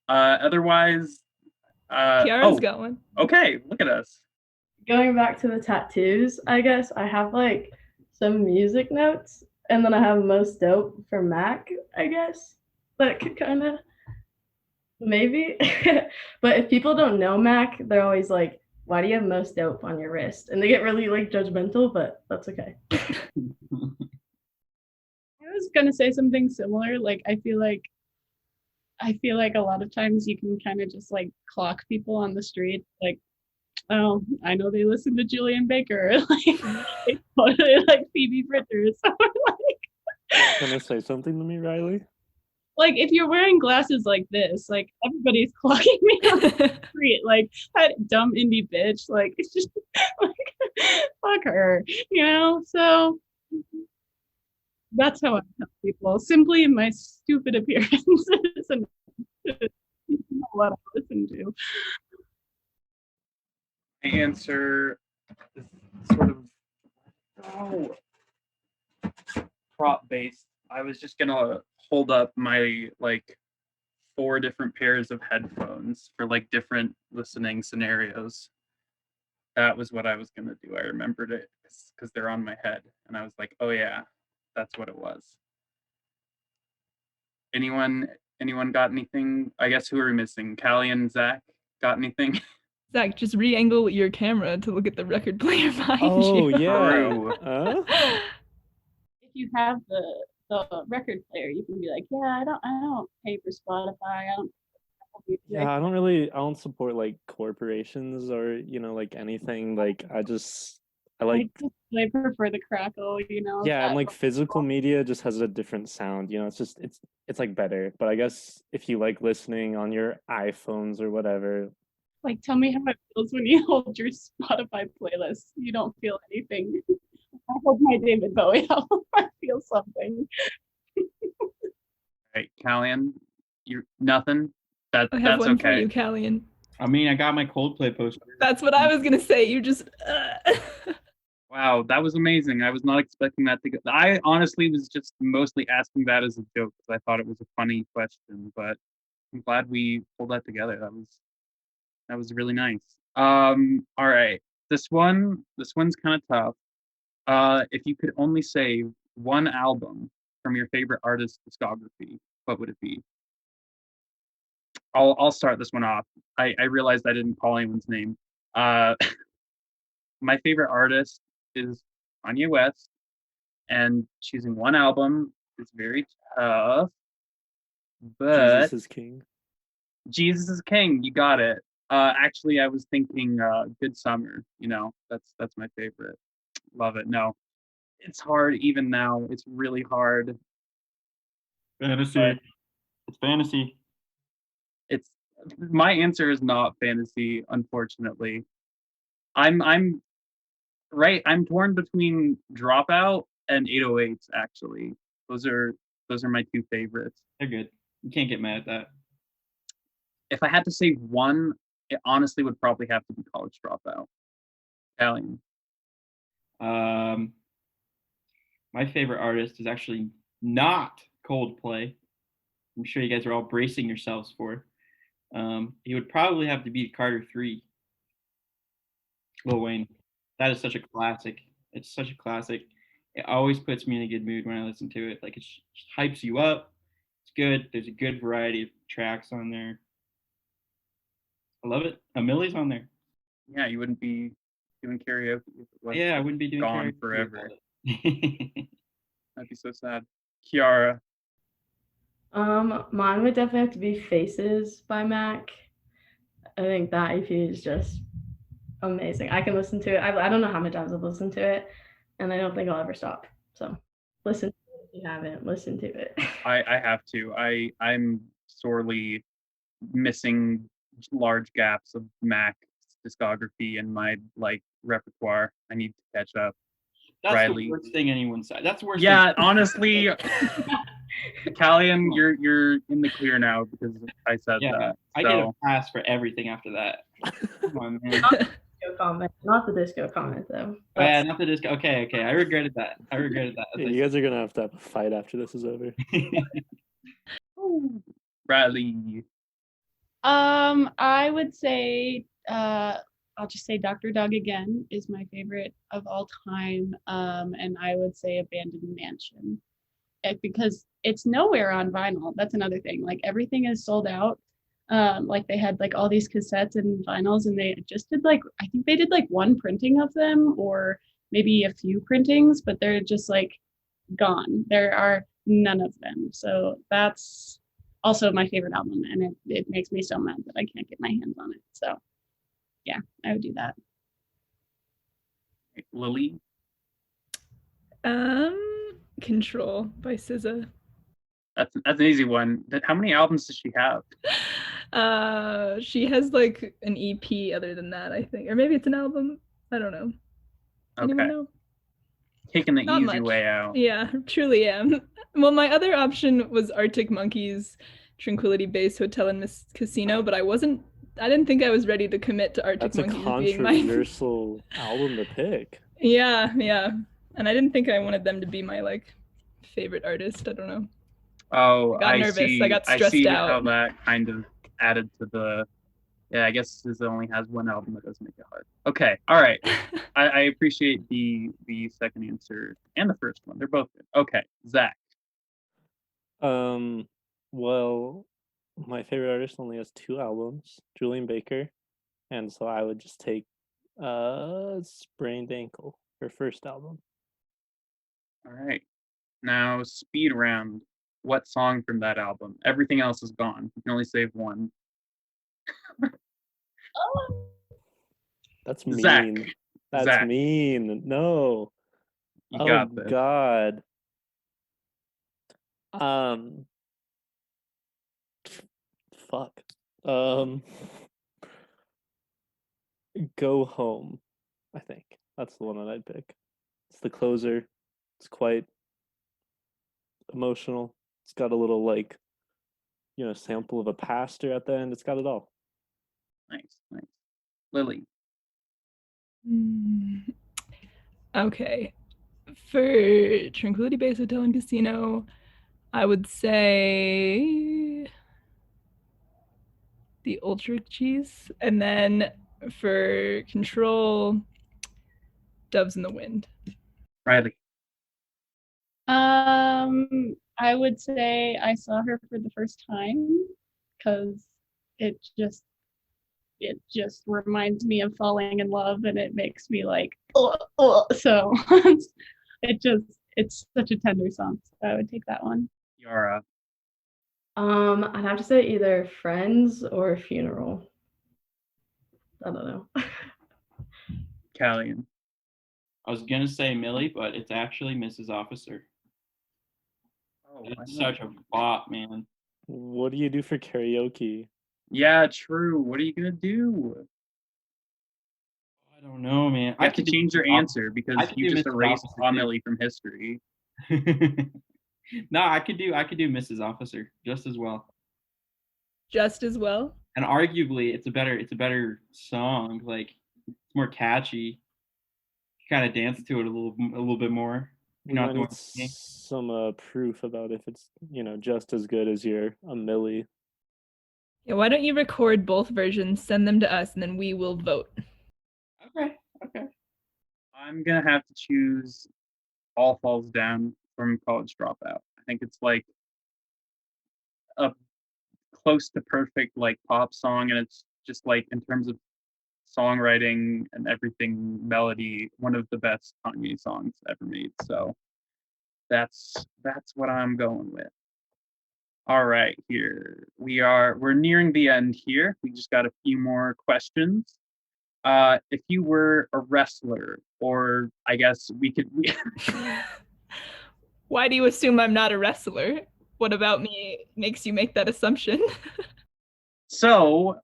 Otherwise, Kiara's got one. Okay, look at us. Going back to the tattoos, I guess I have like some music notes, and then I have most dope for Mac, I guess. That could kind of maybe. But if people don't know Mac, they're always like, why do you have most dope on your wrist? And they get really like judgmental, but that's okay. I was gonna say something similar. Like I feel like a lot of times you can kind of just like clock people on the street, like, oh, I know they listen to Julian Baker, like like Phoebe Fritters. Gonna say something to me, Reilly? Like if you're wearing glasses like this, like everybody's clocking me on the street, like that dumb indie bitch. Like it's just like fuck her, you know? So that's how I tell people, simply in my stupid appearances and what I listen to. My answer is sort of prop based. I was just gonna hold up my like 4 different pairs of headphones for like different listening scenarios. That was what I was gonna do. I remembered it because they're on my head, and I was like, oh yeah, that's what it was. Anyone got anything? I guess who are we missing? Kalyan, Zac, got anything? Zac, just re-angle your camera to look at the record player behind you. Oh yeah. True. If you have the record player, you can be like, yeah, I don't pay for Spotify. Yeah, I don't support like corporations or like anything. Like I prefer the crackle, yeah, and like physical media just has a different sound. It's like better. But I guess if you like listening on your iPhones or whatever. Like, tell me how it feels when you hold your Spotify playlist. You don't feel anything. I hold my David Bowie album. I feel something. Right, Kalyan, you nothing. I have that's one okay. for you, Kalyan. I mean, I got my Coldplay poster. That's what I was gonna say. You just. Wow, that was amazing. I was not expecting that to go. I honestly was just mostly asking that as a joke because I thought it was a funny question, but I'm glad we pulled that together. That was really nice. All right. This one's kind of tough. If you could only save one album from your favorite artist's discography, what would it be? I'll start this one off. I realized I didn't call anyone's name. My favorite artist is Kanye West, and choosing one album is very tough. But Jesus is King. Jesus is King. You got it. Actually, I was thinking Good Summer. That's my favorite. Love it. No, it's hard even now. It's really hard. Fantasy. It's fantasy. It's my answer is not fantasy, unfortunately. I'm torn between Dropout and 808s. Actually, those are my 2 favorites. They're good. You can't get mad at that. If I had to say one, it honestly would probably have to be College Dropout. Kalyan. My favorite artist is actually not Coldplay. I'm sure you guys are all bracing yourselves for. He would probably have to be Carter 3. Lil Wayne. That is such a classic. It's such a classic. It always puts me in a good mood when I listen to it. Like it just hypes you up. It's good. There's a good variety of tracks on there. I love it. Millie's on there. Yeah, you wouldn't be doing karaoke. Yeah, I wouldn't be doing gone karaoke forever. That'd be so sad. Kiara. Mine would definitely have to be Faces by Mac. I think that EP is just amazing. I can listen to it. I don't know how many times I've listened to it, and I don't think I'll ever stop. So listen to it if you haven't listened to it. I have to. I'm sorely missing large gaps of Mac's discography in my repertoire. I need to catch up. That's Reilly. the worst thing anyone said. That's worse. Yeah, honestly, Kalyan, you're in the clear now because I said that. I get a pass for everything after that. Come on, man. Not the disco comment though. Oh, yeah, not the disco. Okay. I regretted that. Yeah, you guys are gonna have to have a fight after this is over. Reilly. I would say I'll just say Dr. Doug again is my favorite of all time. And I would say Abandoned Mansion. Because it's nowhere on vinyl. That's another thing. Like everything is sold out. Like they had like all these cassettes and vinyls, and they just did I think they did like one printing of them, or maybe a few printings, but they're just like gone. There are none of them. So that's also my favorite album, and it makes me so mad that I can't get my hands on it. So yeah, I would do that. Lily. Control by SZA. That's an easy one. How many albums does she have? She has like an EP other than that, I think. Or maybe it's an album. I don't know. Anyone know? Taking the Not easy much. way out. Yeah, truly am. Well, my other option was Arctic Monkeys' Tranquility Base Hotel and Casino, but I didn't think I was ready to commit to Arctic That's Monkeys a being my controversial album to pick. Yeah. And I didn't think I wanted them to be my favorite artist. I don't know. Oh, I got nervous. see. I got stressed out. How that kind of added to the. Yeah, I guess SZA only has one album that does make it hard. Okay, all right. I appreciate the second answer and the first one. They're both good. Okay, Zac. Well, my favorite artist only has 2 albums, Julian Baker, and so I would just take Sprained Ankle, her first album. All right. Now, speed round. What song from that album? Everything else is gone. You can only save one. That's mean. Zac. That's Zac. mean. No. You got this. God. Fuck. Go Home, I think. That's the one that I'd pick. It's the closer. It's quite emotional. It's got a little sample of a pastor at the end. It's got it all. Nice. Lily. Okay. For Tranquility Base Hotel and Casino, I would say the Ultra Cheese. And then for Control, Doves in the Wind. Reilly. I would say I saw her for the first time because it just reminds me of falling in love, and it makes me so it's such a tender song. So I would take that one. Yara. I'd have to say either Friends or Funeral. I don't know. Kalyan. I was gonna say Millie, but it's actually Mrs. Officer. Oh, it's such a bop, man. What do you do for karaoke? Yeah, true. What are you gonna do? I don't know, man. I have to change your answer because you just erased Millie from history. No, I could do Mrs. Officer just as well. Just as well? And arguably it's a better song. Like it's more catchy. You kind of dance to it a little bit more. We might need some proof about if it's just as good as your Millie. Yeah, why don't you record both versions, send them to us, and then we will vote. Okay. I'm gonna have to choose All Falls Down from College Dropout. I think it's like a close to perfect pop song, and it's just in terms of songwriting and everything, melody, one of the best Kanye songs ever made. So that's what I'm going with. All right, here we're nearing the end here. We just got a few more questions. If you were a wrestler, or I guess we Why do you assume I'm not a wrestler? What about me makes you make that assumption? So,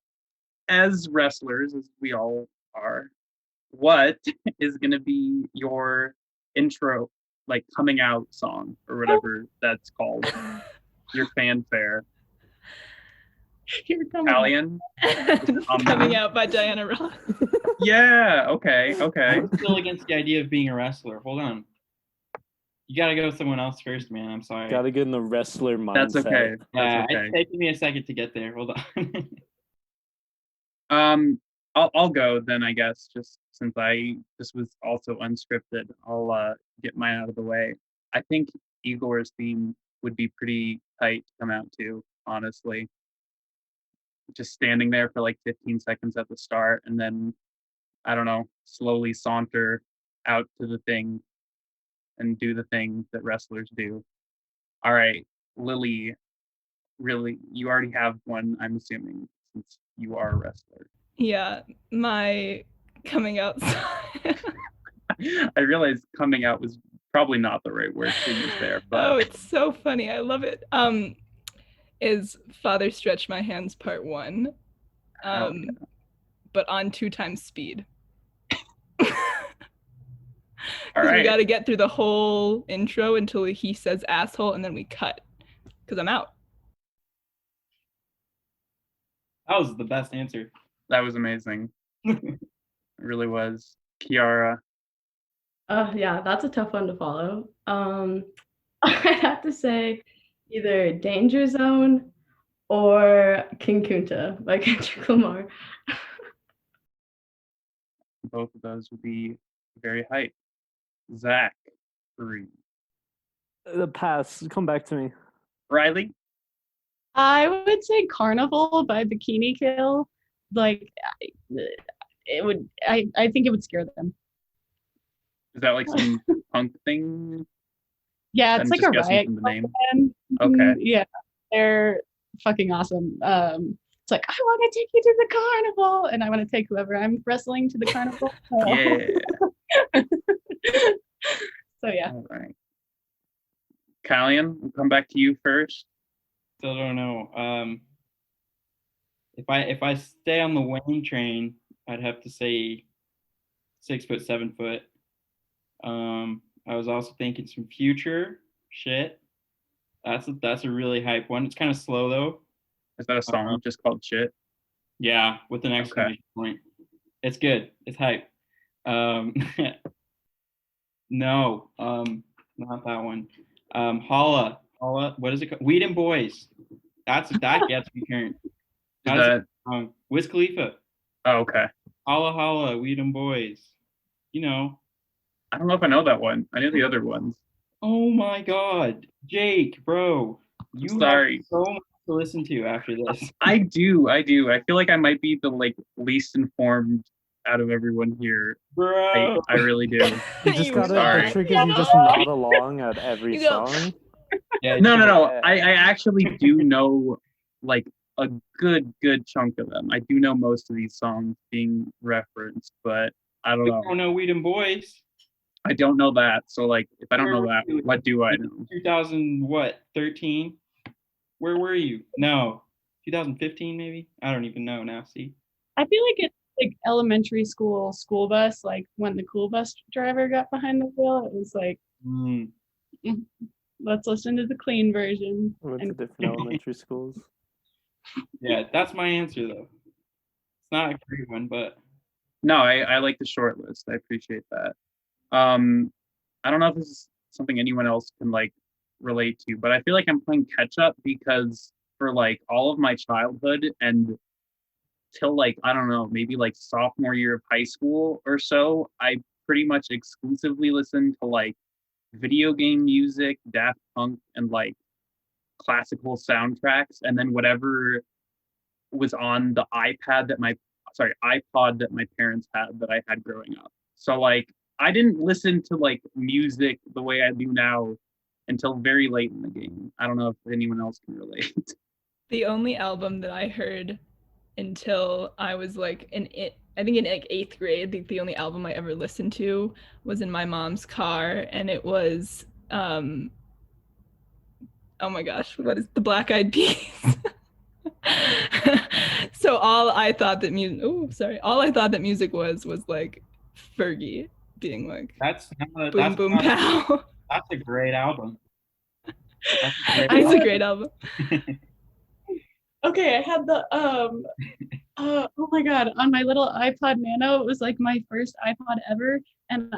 as wrestlers, as we all are, what is going to be your intro, like coming out song or whatever that's called? Your fanfare. You're coming out. Kalyan? Coming Out by Diana Ross. Yeah, okay. I'm still against the idea of being a wrestler. Hold on. You gotta go with someone else first, man. I'm sorry. Gotta get in the wrestler mindset. That's okay. Yeah, That's okay. it's taking me a second to get there. Hold on. I'll go then, I guess, just since this was also unscripted. I'll get mine out of the way. I think Igor's theme would be pretty tight to come out to, honestly. Just standing there for like 15 seconds at the start and then, I don't know, slowly saunter out to the thing and do the thing that wrestlers do. All right, Lily, really, you already have one, I'm assuming, since you are a wrestler. Yeah, my coming out song. I realized coming out was probably not the right word to use there, but Oh, it's so funny. I love it. Is Father Stretch My Hands Part 1. yeah. But on 2 times speed. All right. We got to get through the whole intro until he says asshole and then we cut. Because I'm out. That was the best answer. That was amazing. It really was. Kiara. Yeah, that's a tough one to follow. I'd have to say either Danger Zone or King Kunta by Kendrick Lamar. Both of those would be very hype. Zac. 3. The pass. Come back to me. Reilly. I would say Carnival by Bikini Kill. Like, it would. I think it would scare them. Is that like some punk thing? Yeah, it's I'm like just a guessing riot from the name. band. Okay. Yeah, they're fucking awesome. It's like, I want to take you to the carnival, and I want to take whoever I'm wrestling to the carnival. Yeah. So yeah. All right. Kalyan, we'll come back to you first. Still don't know. If I stay on the Wayne train, I'd have to say 6 foot, 7 foot. I was also thinking some Future shit. That's a really hype one. It's kind of slow though. Is that a song just called Shit? Yeah, with an exclamation point. It's good. It's hype. No, not that one. Holla. What is it called? Weed and Boys. That gets me turned. Is that? Wiz Khalifa. Oh, okay. Holla holla, Weed and Boys. You know. I don't know if I know that one. I know the other ones. Oh my God, Jake, bro, you Sorry. have so much to listen to after this. I do. I feel like I might be the least informed out of everyone here. Bro. I really do. You just gotta. Sorry. The trick is you just nod along at every You go. song. Yeah, No. I actually do know like a good chunk of them. I do know most of these songs being referenced, but I don't know. don't know Weed and Boys. I don't know that. So like, if I don't know that, what do I know? 2013? Where were you? No, 2015 maybe. I don't even know now. See, I feel like it's like elementary school bus. Like when the cool bus driver got behind the wheel, it was like, let's listen to the clean version. I went to different elementary schools. Yeah, that's my answer though. It's not a great one, but No, I like the short list. I appreciate that. I don't know if this is something anyone else can like relate to, but I feel like I'm playing catch up because for like all of my childhood and till like, I don't know, maybe like sophomore year of high school or so, I pretty much exclusively listened to like video game music, Daft Punk, and like classical soundtracks, and then whatever was on the iPod that my parents had that I had growing up. So like I didn't listen to like music the way I do now until very late in the game. I don't know if anyone else can relate. The only album that I heard until I was like in 8th grade, the only album I ever listened to was in my mom's car, and it was oh my gosh, what is the Black Eyed Peas? So all I thought that music was like Fergie being like boom boom pow. That's a great album. It's a great album. Okay, I had the oh my god, on my little iPod Nano, it was like my first iPod ever, and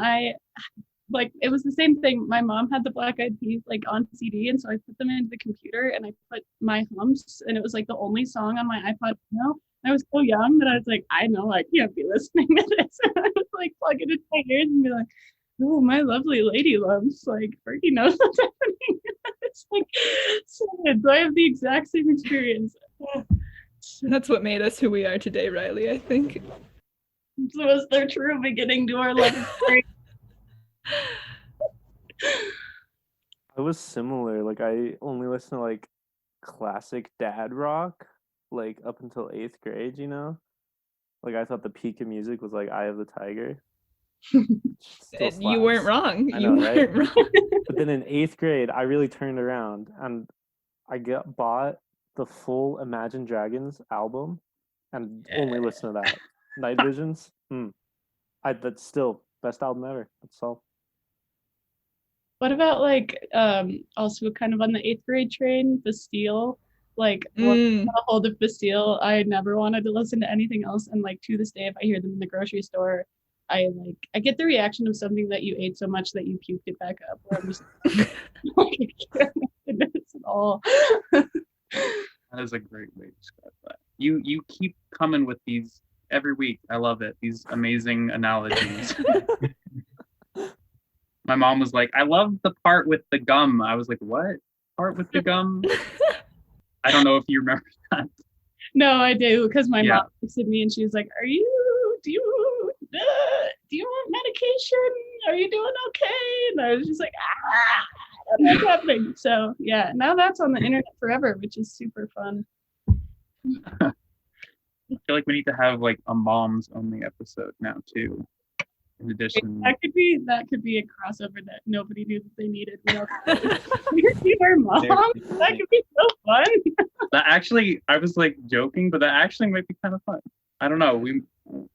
it was the same thing. My mom had the Black Eyed Peas like on CD, and so I put them into the computer and I put My Humps, and it was like the only song on my iPod Nano. I was so young that I was like, I know I can't be listening to this. And I was like plug it into my ears and be like, oh, my lovely lady loves, like Fergie knows what's happening. It's like so good. So I have the exact same experience. That's what made us who we are today, Reilly, I think. So was their true beginning to our love story. I was similar. Like I only listened to like classic dad rock, like up until 8th grade, you know? Like I thought the peak of music was like Eye of the Tiger. You weren't wrong. I know, you weren't wrong. But then in 8th grade, I really turned around and I bought the full Imagine Dragons album and only listened to that. Night Visions. That's still best album ever. That's all. What about like also kind of on the 8th grade train, Bastille? Like once I got a hold of Bastille, I never wanted to listen to anything else. And like to this day, if I hear them in the grocery store, I get the reaction of something that you ate so much that you puked it back up. Or I'm just like, I can't imagine this at all. That is a great way to describe that. You keep coming with these every week. I love it. These amazing analogies. My mom was like, I love the part with the gum. I was like, what part with the gum? I don't know if you remember that. No, I do, because my mom texted me and she was like, do you want medication? Are you doing okay? And I was just like, what's happening? So yeah, now that's on the internet forever, which is super fun. I feel like we need to have like a moms only episode now too. In addition, that could be a crossover that nobody knew that they needed. You our mom. That could be so fun. That actually, I was like joking, but that actually might be kind of fun. I don't know.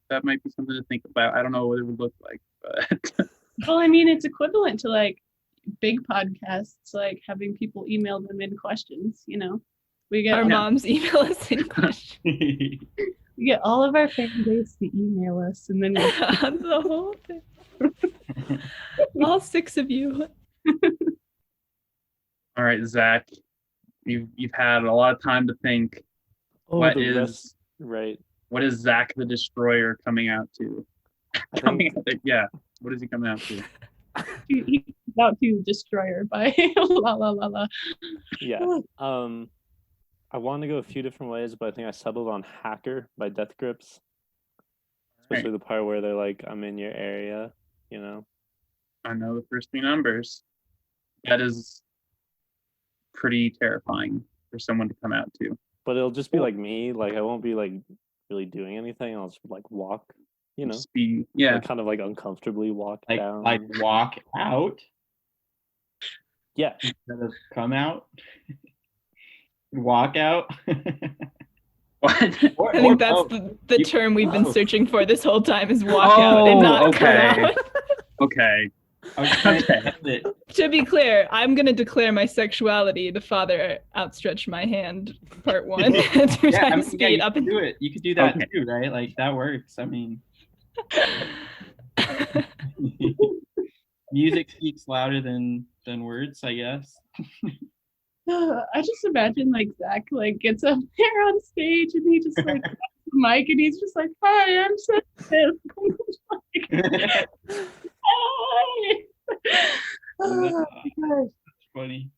That might be something to think about. I don't know what it would look like, but well, I mean, it's equivalent to like big podcasts, like having people email them in questions. You know, we get our moms email us in questions. We get all of our fan base to email us, and then the whole thing. All 6 of you. All right, Zach, you've had a lot of time to think. What is Zac the Destroyer coming out to? What is he coming out to? He's out to Destroyer by La La La La. Yeah. I want to go a few different ways, but I think I settled on Hacker by Death Grips. Especially the part where they're like, I'm in your area, you know? I know the first 3 numbers. That is pretty terrifying for someone to come out to. But it'll just be like me. Like, I won't be like really doing anything. I'll just like walk, you know? Just be, like, kind of like uncomfortably walk down. Like walk out? Yeah. Instead of come out? Walk out. What? I think that's the term we've been searching for this whole time is walk out and not come out. Okay. To be clear, I'm going to declare my sexuality. The father outstretched my hand, part 1. 2 times speed up and do it. You could do that too, right? Like that works. I mean, music speaks louder than words, I guess. I just imagine like Zac like gets up there on stage and he just like grabs the mic and he's just like, "Hi, I'm sensitive." Hi. Oh my gosh. That's funny.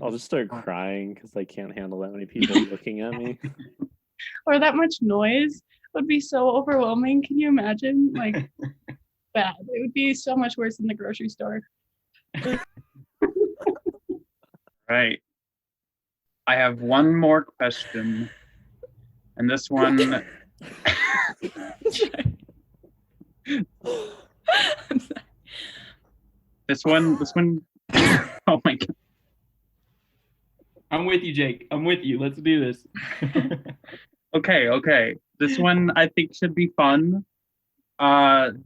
I'll just start crying because I can't handle that many people looking at me. Or that much noise would be so overwhelming. Can you imagine? Like, bad. It would be so much worse than the grocery store. Right. I have one more question. And this one This one oh my god. I'm with you, Jake. I'm with you. Let's do this. Okay. This one I think should be fun.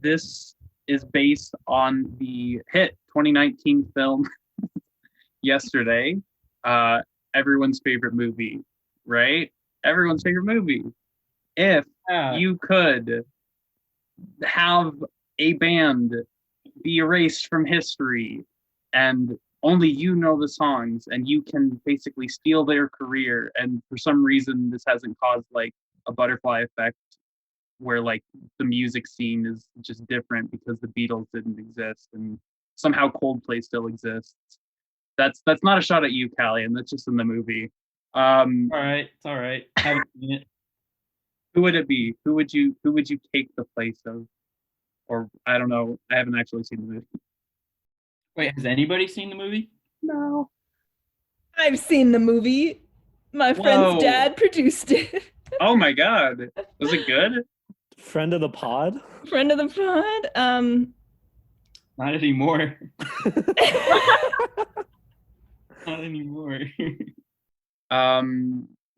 This is based on the hit 2019 film Yesterday. Everyone's favorite movie, right? Everyone's favorite movie. If you could have a band be erased from history and only you know the songs and you can basically steal their career, and for some reason this hasn't caused like a butterfly effect where like the music scene is just different because the Beatles didn't exist and somehow Coldplay still exists. That's not a shot at you, Kalyan. That's just in the movie. All right, it's all right. Haven't seen it. Who would it be? Who would you take the place of? Or I don't know. I haven't actually seen the movie. Wait, has anybody seen the movie? No. I've seen the movie. My friend's Whoa. dad produced it. Oh my god. Was it good? Friend of the pod? Friend of the pod. Not anymore. Not anymore.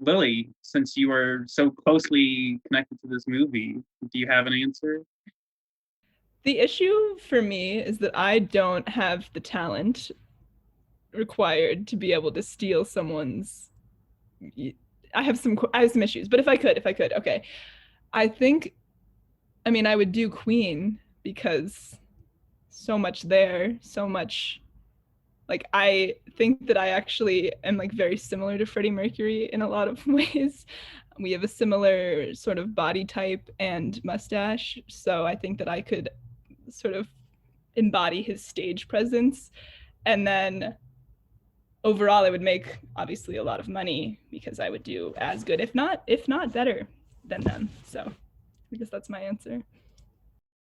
Lily, since you are so closely connected to this movie, do you have an answer? The issue for me is that I don't have the talent required to be able to steal someone's. I have some issues, but if I could, okay. I would do Queen because so much there, so much. Like, I think that I actually am like very similar to Freddie Mercury in a lot of ways. We have a similar sort of body type and mustache, so I think that I could sort of embody his stage presence, and then overall I would make obviously a lot of money because I would do as good, if not better than them. So I guess that's my answer.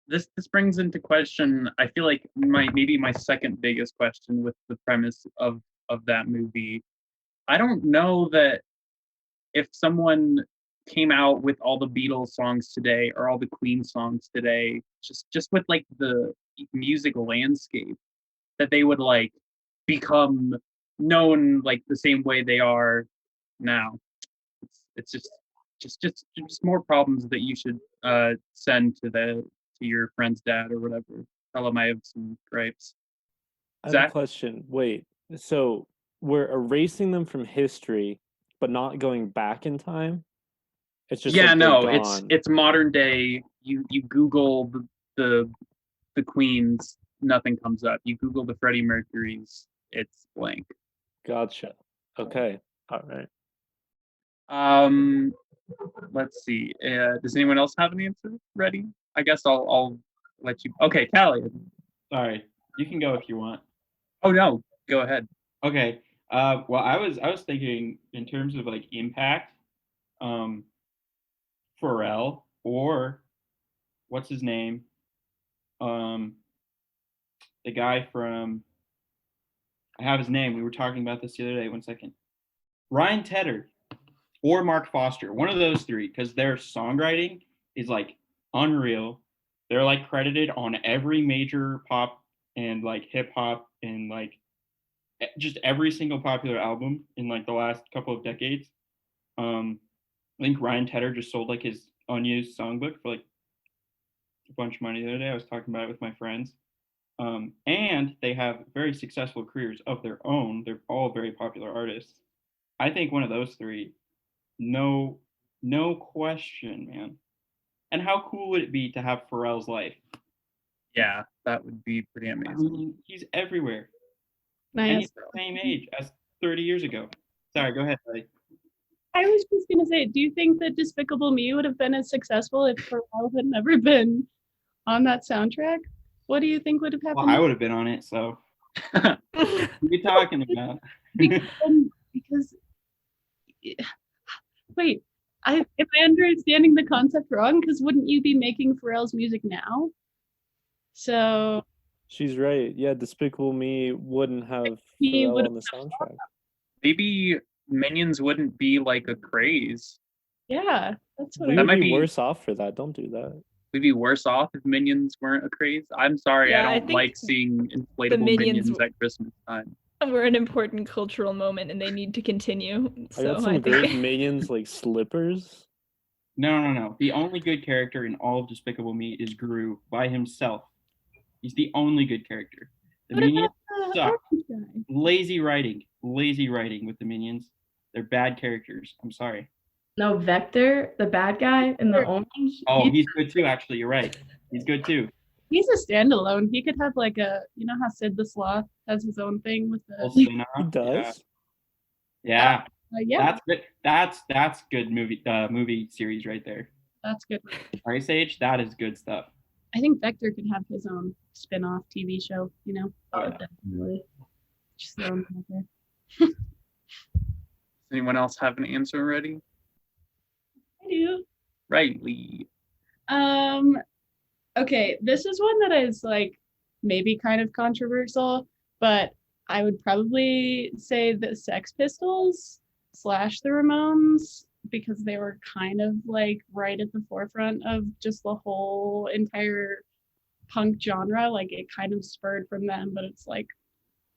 This brings into question, I feel like maybe my second biggest question with the premise of that movie. I don't know that if someone came out with all the Beatles songs today or all the Queen songs today, just with like the music landscape, that they would like become known like the same way they are now. It's just more problems that you should send to your friend's dad or whatever. Tell him I have some gripes. I have Zac? a question. Wait, so we're erasing them from history, but not going back in time? It's just like they're gone. it's modern day. You Google the Queens, nothing comes up. You Google the Freddie Mercury's, it's blank. Gotcha. Okay. All right. Let's see. Does anyone else have an answer ready? I guess I'll let you. Okay, Kalyan. Sorry, you can go if you want. Oh no, go ahead. Okay. Well, I was thinking in terms of like impact, Pharrell or what's his name, the guy from. I have his name. We were talking about this the other day. 1 second. Ryan Tedder or Mark Foster. One of those three, because their songwriting is like unreal. They're like credited on every major pop and like hip hop and like just every single popular album in like the last couple of decades. I think Ryan Tedder just sold like his unused songbook for like a bunch of money the other day. I was talking about it with my friends. And they have very successful careers of their own. They're all very popular artists. I think one of those three, no question, man. And how cool would it be to have Pharrell's life? Yeah, that would be pretty amazing. I mean, he's everywhere. Nice. And he's the same age as 30 years ago. Sorry, go ahead, buddy. I was just gonna say, do you think that Despicable Me would have been as successful if Pharrell had never been on that soundtrack? What do you think would have happened? Well, I would have been on it, so what are you talking about? because wait, am I understanding the concept wrong? Because wouldn't you be making Pharrell's music now? So She's right. Yeah, Despicable Me wouldn't have He Pharrell would- on the soundtrack. Maybe Minions wouldn't be like a craze. yeah, that's what We That would might be be- worse off for that. Don't do that. We'd be worse off if Minions weren't a craze. I'm sorry, Yeah, I I don't think like seeing inflatable Minions minions at Christmas time. We're an important cultural moment, and they need to continue. I got So some I great think minions like slippers. No. The only good character in all of Despicable Me is Gru by himself. He's the only good character. The What minions about the suck. orange guy? Lazy writing with the minions. They're bad characters. I'm sorry. No, Vector, the bad guy in the orange. Oh, he's good too. Actually, you're right. He's good too. He's a standalone. He could have like a, you know how Sid the Sloth has his own thing with Full the. spin-off. He does. Yeah. Yeah, That's good. That's good movie series right there. that's good. Ice Age, that is good stuff. I think Vector could have his own spin-off TV show. You know, Oh, yeah. Definitely. just throwing it out there. Does anyone else have an answer ready? I do. Reilly. Okay, this is one that is like maybe kind of controversial, but I would probably say the Sex Pistols / the Ramones, because they were kind of like right at the forefront of just the whole entire punk genre. Like it kind of spurred from them, but it's like,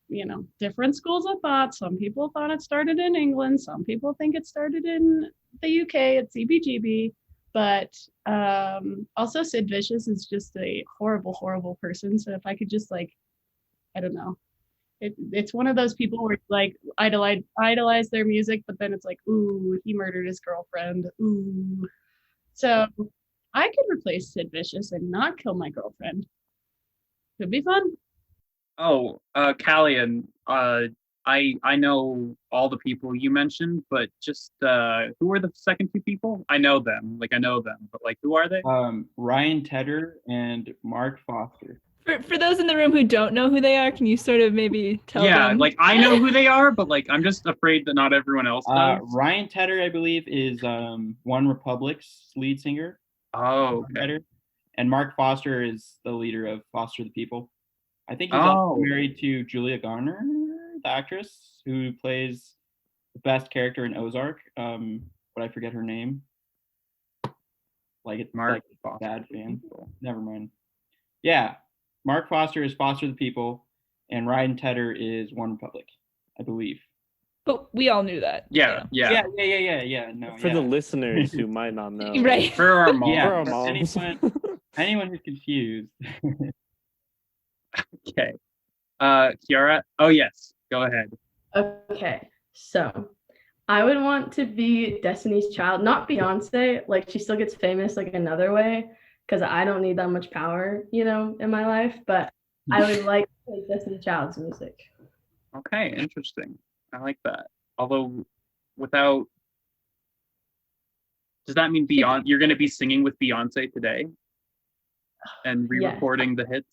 you know, different schools of thought. Some people thought it started in England. Some people think it started in the UK at CBGB. But also Sid Vicious is just a horrible, horrible person. So if I could just like, I don't know. It's one of those people where like idolize their music, but then it's like, ooh, he murdered his girlfriend. Ooh. So I could replace Sid Vicious and not kill my girlfriend. Could be fun. Oh, Kalyan. I know all the people you mentioned, but just who are the second two people? I know them, but like who are they? Ryan Tedder and Mark Foster. for those in the room who don't know who they are, can you sort of maybe tell Yeah, them? like I know who they are, but like I'm just afraid that not everyone else does. Ryan Tedder, I believe, is One Republic's lead singer. Oh, okay. Tedder. And Mark Foster is the leader of Foster the People. I think he's also married to Julia Garner, the actress who plays the best character in Ozark. But I forget her name. Like it's Mark like Foster. bad fan. Never mind. Yeah, Mark Foster is Foster the People, and Ryan Tedder is One Republic, I believe. But we all knew that. Yeah. No, For the listeners who might not know. Right. For our mom. Yeah, For our for moms. anyone who's confused. Okay. Kiara. Oh yes. Go ahead. Okay, so I would want to be Destiny's Child, not Beyonce. Like she still gets famous like another way, because I don't need that much power, you know, in my life. But I would like to play Destiny's Child's music. Okay, interesting. I like that. Although, without, does that mean Beyonce? You're going to be singing with Beyonce today, and re-recording the hits?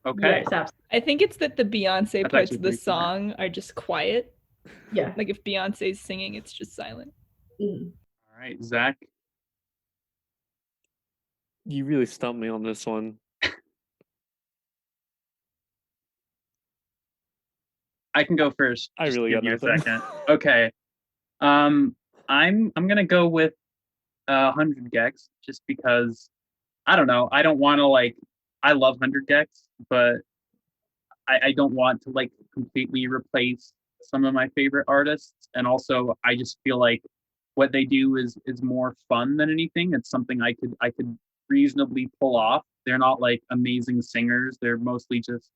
Okay. Yes, absolutely. I think it's that the Beyonce That's parts actually of the pretty smart. song are just quiet. Yeah. Like if Beyonce's singing, it's just silent. Mm. All right, Zach. You really stumped me on this one. I can go first. I Just really give got you nothing. a second. Okay. I'm gonna go with 100 gex just because I don't know. I don't want to like. I love 100 gex, but I don't want to like completely replace some of my favorite artists. And also, I just feel like what they do is more fun than anything. It's something I could reasonably pull off. They're not like amazing singers. They're mostly just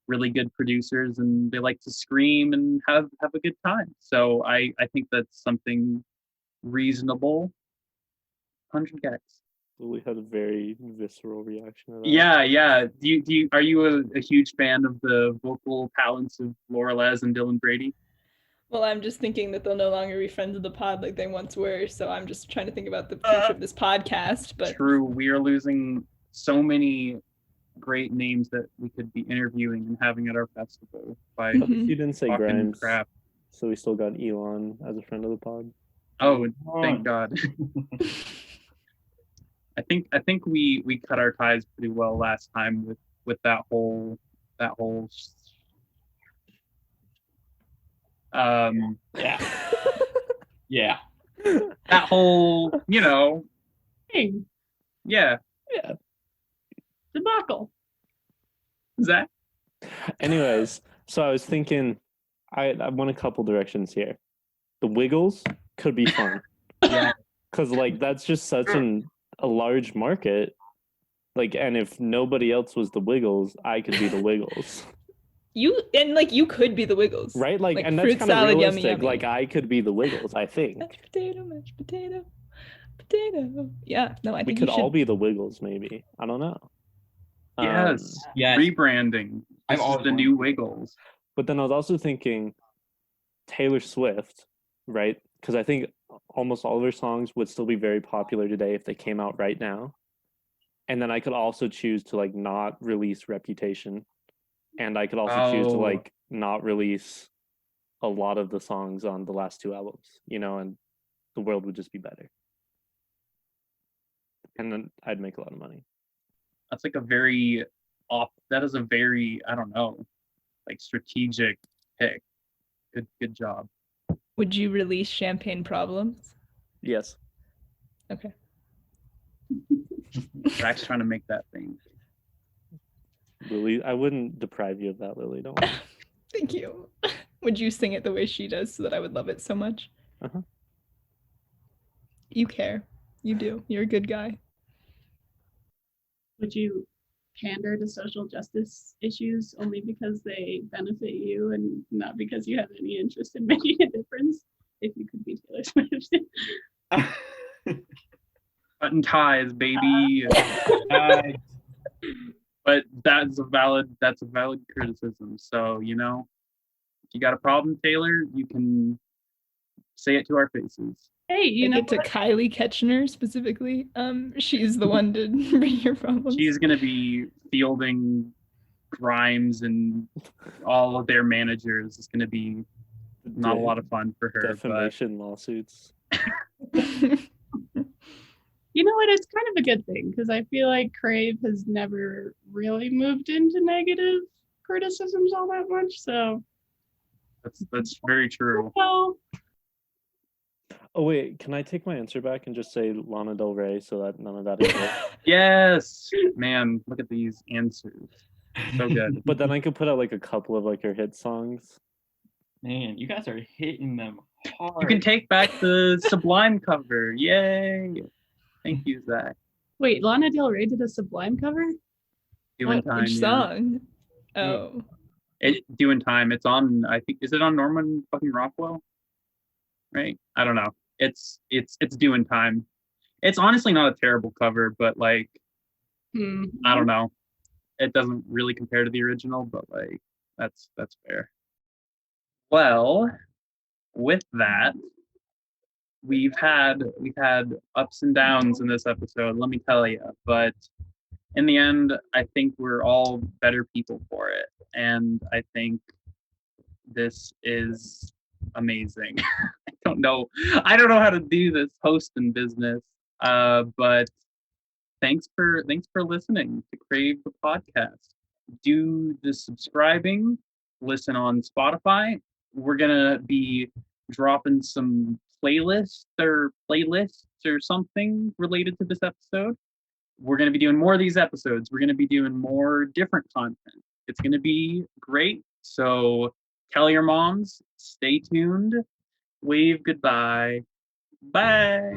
really good producers, and they like to scream and have a good time. So I think that's something reasonable. 100 gex. Lily had a very visceral reaction to that. Yeah. Are you a huge fan of the vocal talents of Laura Les and Dylan Brady? Well, I'm just thinking that they'll no longer be friends of the pod like they once were. So I'm just trying to think about the future of this podcast. But True, we are losing so many great names that we could be interviewing and having at our festival by But you didn't say talking Grimes, crap. so we still got Elon as a friend of the pod. Oh, thank God. I think we cut our ties pretty well last time with that whole Yeah. that whole, you know, Thing. yeah. Debacle. Zach? Anyways, so I was thinking I went a couple directions here. The Wiggles could be fun. Yeah. Because like that's just such a large market. Like, and if nobody else was the Wiggles, I could be the Wiggles. You could be the Wiggles. Right? Like and that's fruit kind of salad, realistic. yummy, yummy. Like I could be the Wiggles, I think. Mashed potato, potato. Yeah, no, I We think could you should. all be the Wiggles, maybe. I don't know. Yes. Yes. Rebranding. I've This is always the wanted new to. Wiggles. But then I was also thinking Taylor Swift, right? Because I think almost all of her songs would still be very popular today if they came out right now. And then I could also choose to like not release Reputation. And I could also choose to Oh. like not release a lot of the songs on the last two albums, you know, and the world would just be better. And then I'd make a lot of money. That's like a very that is a very, I don't know, like strategic pick. Good job. Would you release Champagne Problems? Yes. Okay. Zach's trying to make that thing. Lily, I wouldn't deprive you of that, Lily. Don't worry. Thank you. Would you sing it the way she does so that I would love it so much? Uh-huh. You care. You do. You're a good guy. Would you pander to social justice issues only because they benefit you and not because you have any interest in making a difference? If you could be Taylor Swift. Button ties, baby. But that's a valid criticism. So, you know, if you got a problem, Taylor, you can say it to our faces. Hey, you know Get to what? Kylie Ketchner specifically. She's the one to bring your problems. She's gonna be fielding Grimes and all of their managers. It's gonna be not a lot of fun for her. Defamation lawsuits. You know what? It's kind of a good thing because I feel like Crave has never really moved into negative criticisms all that much. So that's very true. well, Oh wait, can I take my answer back and just say Lana Del Rey so that none of that is it? Yes, man. Look at these answers. So good. But then I could put out like a couple of like her hit songs. Man, you guys are hitting them hard. You can take back the Sublime cover. Yay! Thank you, Zach. wait, Lana Del Rey did a Sublime cover? Doing time. Which yeah. song? Oh. Doing time. It's on. I think is it on Norman fucking Rockwell? Right? I don't know. It's doing time. It's honestly not a terrible cover, but like I don't know. It doesn't really compare to the original, but like that's fair. Well, with that, we've had ups and downs in this episode, let me tell you, but in the end, I think we're all better people for it, and I think this is amazing. I don't know how to do this hosting business, but thanks for listening to Crave the Podcast. Do the subscribing, listen on Spotify. We're gonna be dropping some playlists or something related to this episode. We're gonna be doing more of these episodes. We're gonna be doing more different content. It's gonna be great. So tell your moms, stay tuned, wave goodbye. Bye.